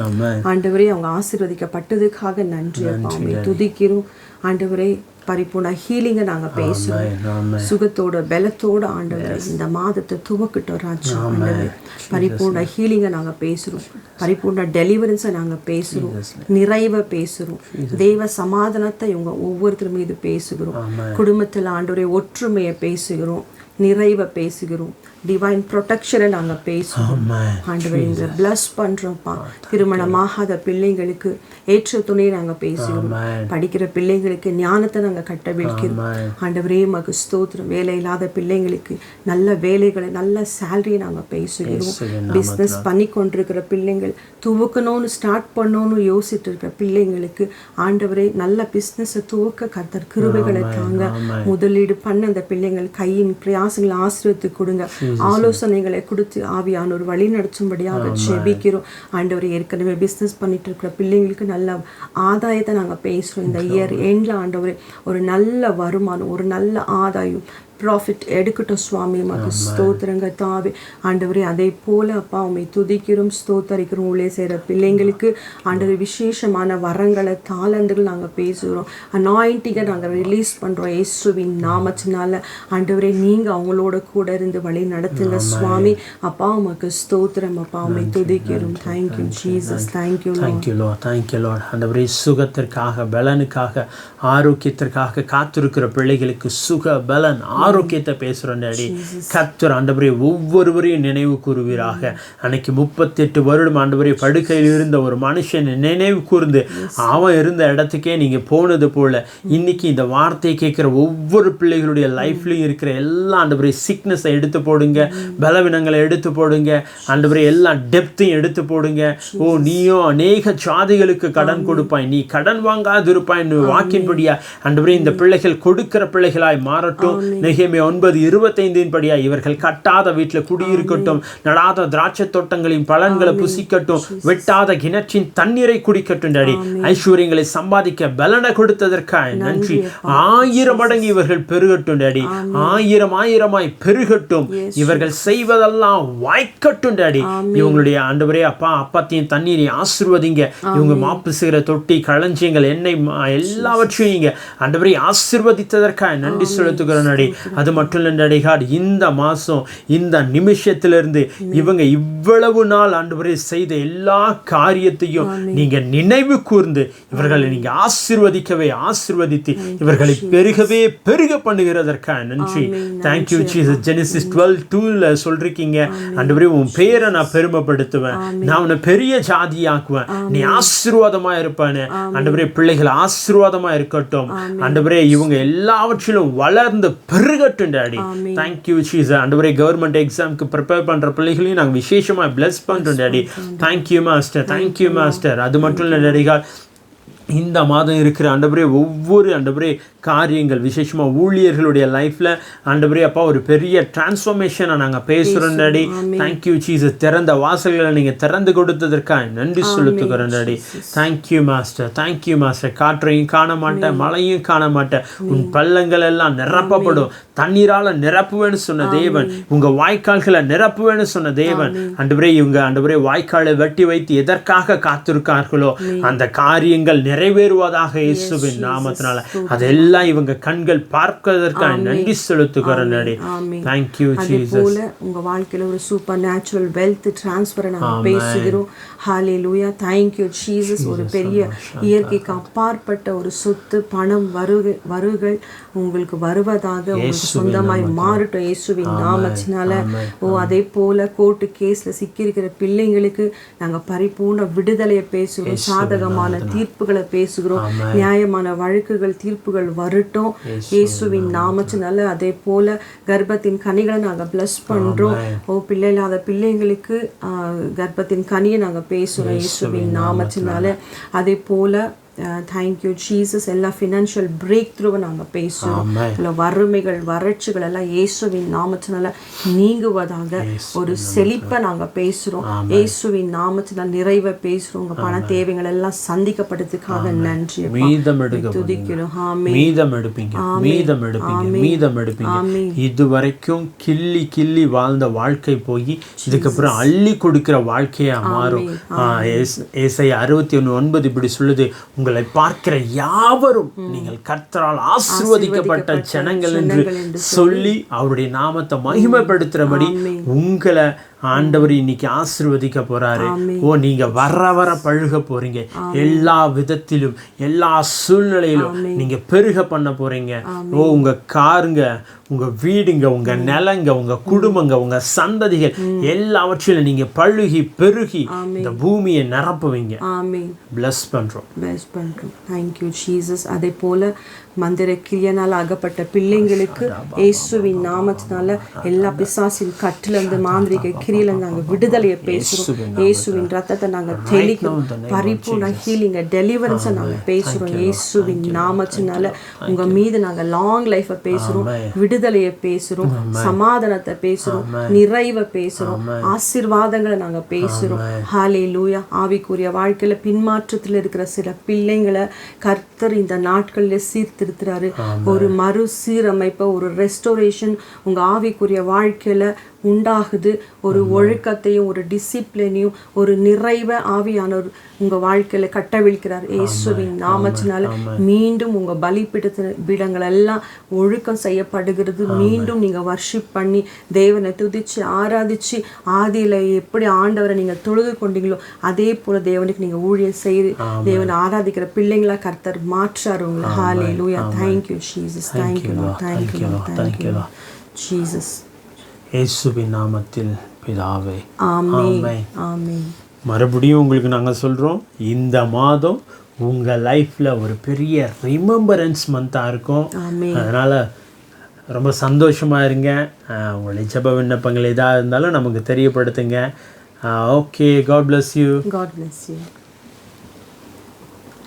ஆண்டவரே. அவங்க ஆசீர்வதிக்கப்பட்டதுக்காக நன்றி அப்பா, உம்மை துதிக்கிறோம் ஆண்டவரே. பரிபூர்ண ஹீலிங்கை நாங்கள் பேசுகிறோம், சுகத்தோட பலத்தோட ஆண்டவரே. இந்த மாதத்தை துவக்கிட்டோம் ராஜா. ஆண்டவரே பரிபூர்ண ஹீலிங்கை நாங்கள் பேசுகிறோம், பரிபூர்ண டெலிவரன்ஸை நாங்கள் பேசுகிறோம், நிறைவை பேசுகிறோம், தெய்வ சமாதானத்தை இவங்க ஒவ்வொருத்தர் மீது பேசுகிறோம். குடும்பத்தில் ஆண்டவரே ஒற்றுமையை பேசுகிறோம், நிறைவை பேசுகிறோம். டிவைன் ப்ரொடெக்ஷனை நாங்கள் பேசுவோம் ஆண்டவரே. இந்த பிளஸ் பண்ணுறோம்ப்பா. திருமணமாகாத பிள்ளைங்களுக்கு ஏற்ற துணையை நாங்கள் பேசுகிறோம். படிக்கிற பிள்ளைங்களுக்கு ஞானத்தை நாங்கள் கட்டவிழ்க்கிறோம் ஆண்டவரே. மகு ஸ்தோத்திரம். வேலை இல்லாத பிள்ளைங்களுக்கு நல்ல வேலைகளை, நல்ல சேலரியை நாங்கள் பேசுகிறோம். பிஸ்னஸ் பண்ணி கொண்டிருக்கிற பிள்ளைங்கள், துவக்கணும்னு ஸ்டார்ட் பண்ணணும்னு யோசிட்டு இருக்கிற பிள்ளைங்களுக்கு ஆண்டவரே நல்ல பிஸ்னஸை துவக்க கர்த்தர் கிருபைகளை தாங்க. முதலீடு பண்ண அந்த பிள்ளைங்கள் கையின் பிரயாசங்களை ஆசீர்வதித்து கொடுங்க. ஆலோசனைகளை கொடுத்து ஆவியானோர் வழி நடத்தும்படியாக ஜெபிக்கிறோம் ஆண்டவரே. ஏற்கனவே பிஸ்னஸ் பண்ணிட்டு இருக்கிற பிள்ளைங்களுக்கு நல்ல ஆதாயத்தை நாங்கள் பேசுகிறோம். இந்த இயர் எண்டில் ஆண்டவரே ஒரு நல்ல வருமானம், ஒரு நல்ல ஆதாயம், ப்ராஃபிட் எடுக்கட்டும் சுவாமி. மக்கு ஸ்தோத்திரங்க தாவே ஆண்டவரே. அதே போல் அப்பா உண்மை துதிக்கிறோம், ஸ்தோத்தரிக்கிறோம். உள்ளே செய்கிற பிள்ளைங்களுக்கு ஆண்டவரே விசேஷமான வரங்களை, தாளந்துகள் நாங்கள் பேசுகிறோம். அனாயிண்டிங்கை நாங்கள் ரிலீஸ் பண்ணுறோம் இயேசுவின் நாமத்தினால. ஆண்டவரே நீங்கள் அவங்களோட கூட இருந்து வழி நடத்துங்க சுவாமி. அப்பா உமக்கு ஸ்தோத்திரம் அப்பா உண்மை துதிக்கிறோம். Thank you Jesus. Thank you Lord. ஆண்டவரே சுகத்திற்காக, பலனுக்காக, ஆரோக்கியத்திற்காக காத்திருக்கிற பிள்ளைகளுக்கு சுக, பலன், ஆரோக்கியத்தை பேசுகிறோம் டாடி. கர்த்தர் ஆண்டவரே ஒவ்வொருவரையும் நினைவு கூறுவீராக. அன்னைக்கு 38 வருடம் ஆண்டவரே படுக்கையில் இருந்த ஒரு மனுஷன் நினைவு கூர்ந்து அவன் இருந்த இடத்துக்கே நீங்கள் போனது போல இன்னைக்கு இந்த வார்த்தையை கேட்குற ஒவ்வொரு பிள்ளைகளுடைய லைஃப்லையும் இருக்கிற எல்லா ஆண்டவரே சிக்னஸை எடுத்து போடுங்க, பலவீனங்களை எடுத்து போடுங்க ஆண்டவரே, எல்லா டெப்த்தையும் எடுத்து போடுங்க. ஓ நீயும் அநேக சாதிகளுக்கு கடன் கொடுப்பாய், நீ கடன் வாங்காதிருப்பாய் வாக்கின்படியா ஆண்டவரே இந்த பிள்ளைகள் கொடுக்கிற பிள்ளைகளாய் மாறட்டும். நெகேமியா 9:25 படியா இவர்கள் கட்டாத வீட்டில் குடியிருக்கட்டும், நடாத திராட்சை தோட்டங்களின் பலன்களை புசிக்கட்டும், வெட்டாத கிணற்றின் தண்ணீரை குடிக்கட்டும் டாடி. ஐஸ்வர்யங்களை சம்பாதிக்க பலனை கொடுத்ததற்காக நன்றி. 1000 மடங்கு இவர்கள் பெருகட்டும் டாடி. 1000 பெருகட்டும். இவர்கள் செய்வதெல்லாம் வாய்க்கட்டும் டாடி. இவங்களுடைய ஆண்டவரே அப்பா அப்பத்தையும் தண்ணீரை ஆசீர்வதிங்க. இவங்க மாப்பு செய்கிற தொட்டி, களஞ்சியங்கள், எண்ணெய் எல்லாவற்றையும் நீங்க ஆண்டவரே ஆசீர்வதித்ததற்காக நன்றி செலுத்துகிறோம் டாடி. அது மட்டும் இல்லை டாடி காட், இந்த மாதம் இந்த நிமிஷத்திலிருந்து இவங்க இவ்வளவு நாள் ஆண்டவரே செய்த எல்லா காரியத்தையும் நீங்க நினைவு கூர்ந்து இவர்களை நீங்க ஆசீர்வதித்து இவர்களை பெருகவே பெருக பண்ணுகிறதற்காக நன்றி. Thank you Jesus. ஜெனசிஸ் 12:2 சொல்றீங்க ஆண்டவரே உன் பேரை நான் பெருமைப்படுத்துவேன், நான் உன்னை பெரிய ஜாதியாக்குவேன், நீ ஆசீர்வாதமா இருப்பானே ஆண்டவரே. பிள்ளைகள் ஆசீர்வாதமா இருக்கட்டும் ஆண்டவரே. இவங்க எல்லாவற்றிலும் வளர்ந்து பெருகட்டும் டாடி. Thank you Jesus. ஆண்டவரே கவர்மெண்ட் எக்ஸாமுக்கு ப்ரிப்பேர் பண்ற பிள்ளைகளையும் நாங்கள் விசேஷமா பிளஸ் பண்றோம் டாடி. Thank you master. அது மட்டும் இல்லை டாடி காட், இந்த மாதம் இருக்கிற ஆண்டவரே ஒவ்வொரு ஆண்டவரே காரியங்கள் விசேஷமாக ஊழியர்களுடைய லைஃப்பில் ஆண்டவரே அப்பா ஒரு பெரிய டிரான்ஸ்ஃபர்மேஷனை நாங்கள் பேசுகிறோம் டாடி. Thank you Jesus. திறந்த வாசல்களை நீங்கள் திறந்து கொடுத்ததற்காக நன்றி செலுத்துகிறோம் டாடி. Thank you master. காற்றையும் காண மாட்டேன், மழையும் காண மாட்டேன், உன் பள்ளங்கள் எல்லாம் நிரப்பப்படும், தண்ணீரால் நிரப்புவேன்னு சொன்ன தேவன், உங்கள் வாய்க்கால்களை நிரப்புவேன்னு சொன்ன தேவன் ஆண்டவரே. இவங்க ஆண்டவரே வாய்க்காலை வெட்டி வைத்து எதற்காக காத்திருக்கார்களோ அந்த காரியங்கள் நிறைவேறுவதாக இயேசுவின் நாமத்தினால அதெல்லாம் இவங்க கண்கள் பார்ப்பதற்காக நன்றி செலுத்துகிறோம் டாடி. Thank you Jesus. அதுபோல உங்க வாழ்க்கையில ஒரு சூப்பர் நேச்சுரல் வெல்த் டிரான்ஸ்ஃபரை நாங்க பேசுகிறோம். ஹalleluya. Thank you Jesus. ஒரு பெரிய இயற்கைக்கு அப்பாற்பட்ட ஒரு சொத்து, பணம், வருகள் உங்களுக்கு வருவதாக உங்களுக்கு சொந்தமாய் மாறட்டும் இயேசுவின் நாமத்தினால. அதே போல கோர்ட்டு கேஸ்ல சிக்கியிருக்கிற பிள்ளைங்களுக்கு நாங்க பரிபூர்ண விடுதலையை பேசுகிறோம், சாதகமான தீர்ப்புகளை பேசுகிறோம், நியாயமான வழக்குகள், தீர்ப்புகள் வரட்டும் இயேசுவின் நாமத்தினால. அதே போல கர்ப்பத்தின் கனிகளை நாங்க பிளஸ் பண்றோம். பிள்ளை இல்லாத பிள்ளைங்களுக்கு கர்ப்பத்தின் கனியை நாங்க பேசுறோம் இயேசுவின் நாமத்தினால. அதே போல தேங்க்யூ ஜீசஸ். எல்லா ஃபினான்ஷியல் பிரேக் த்ரூவை நாங்கள் பேசுகிறோம். இல்லை வறுமைகள், வறட்சிகள் எல்லாம் இயேசுவின் நாமத்தினால நீங்குவதாக ஒரு செழிப்பை நாங்கள் பேசுகிறோம் இயேசுவின் நாமத்தினால். நிறைவை பேசுகிறோம். உங்கள் பண தேவைகள் எல்லாம் சந்திக்கப்படுறதுக்காக நன்றி துதிக்கிறோம். மீதம் எடுப்பீங்க. இதுவரைக்கும் கிள்ளி வாழ்ந்த வாழ்க்கை போய் இதுக்கப்புறம் அள்ளி கொடுக்கிற வாழ்க்கையா மாறும். ஏசாயா 61:9 இப்படி சொல்லுது, உங்களை பார்க்கிற யாவரும் நீங்கள் கர்த்தரால் ஆசீர்வதிக்கப்பட்ட ஜனங்கள் என்று சொல்லி அவருடைய நாமத்தை மகிமைப்படுத்துறபடி உங்களை ஆண்டவர் இன்னைக்கு ஆசீர்வதிக்க போறாரு. நீங்க வர பழுக போறீங்க. எல்லா விதத்திலும், எல்லா சூழ்நிலையிலும் நீங்க பெருக பண்ண போறீங்க. உங்க காருங்க, உங்கள் வீடுங்க, உங்கள் நிலங்க, உங்கள் குடும்பங்க, உங்கள் சந்ததிகள் எல்லாவற்றிலும் நீங்கள் பழுகி பெருகி இந்த பூமியை நிரப்புவீங்க. ஆமென். பிளஸ் பண்ணுறோம். Thank you Jesus. அதே போல மந்திர கிரியனால் ஆகப்பட்ட பிள்ளைங்களுக்கு இயேசுவின் நாமத்தினால எல்லா பிசாசின் கட்டிலிருந்து மாந்திரிக கிரியிலிருந்து நாங்கள் விடுதலையை பேசுகிறோம். இயேசுவின் ரத்தத்தை நாங்கள் தெளிக்கிறோம். பரிபூர்ண ஹீலிங்கை டெலிவரன்ஸை நாங்கள் பேசுகிறோம். இயேசுவின் நாமத்தினால உங்கள் மீது நாங்கள் லாங் லைஃப்பை பேசுகிறோம், விடுதலையை பேசுகிறோம், சமாதானத்தை பேசுகிறோம், நிறைவை பேசுகிறோம், ஆசீர்வாதங்களை நாங்கள் பேசுகிறோம். ஹல்லேலூயா. ஆவிக்குரிய வாழ்க்கையில் பின்மாற்றத்தில் இருக்கிற சில பிள்ளைங்களை கர்த்தர் இந்த நாட்களில் சீர்திருத்துறாரு. ஒரு மறுசீரமைப்பை, ஒரு ரெஸ்டோரேஷன் உங்கள் ஆவிக்குரிய வாழ்க்கையில் உண்டாகுது. ஒரு ஒழுக்கத்தையும் ஒரு டிசிப்ளினையும் ஒரு நிறைவை ஆவியானவர் உங்கள் வாழ்க்கையில் கட்டவிழ்க்கிறார். இயேசுவின் நாமத்தினால மீண்டும் உங்கள் பலிபீடங்கள் எல்லாம் ஒழுக்கம் செய்யப்படுகிறது. மீண்டும் நீங்கள் வர்ஷிப் பண்ணி தேவனை துதிச்சு ஆராதிச்சு ஆதியில் எப்படி ஆண்டவரை நீங்கள் தொழுது கொண்டீங்களோ அதே போல தேவனுக்கு நீங்கள் ஊழியம் செய்து தேவனை ஆராதிக்கிற பிள்ளைங்களா கர்த்தர் மாற்றார் உங்களை. Hallelujah. Thank you Jesus. Thank you thank you Jesus. இயேசுவின் நாமத்தில் பிதாவே. ஆமென். ஆமென். மறுபடியும் உங்களுக்கு நாங்கள் சொல்கிறோம், இந்த மாதம் உங்கள் லைஃப்பில் ஒரு பெரிய ரிமெம்பரன்ஸ் மந்தாக இருக்கும். அதனால் ரொம்ப சந்தோஷமாக இருங்க. உங்களுடைய ஜெப விண்ணப்பங்கள் எதாக இருந்தாலும் நமக்கு தெரியப்படுத்துங்க. Okay, god bless you. God bless you.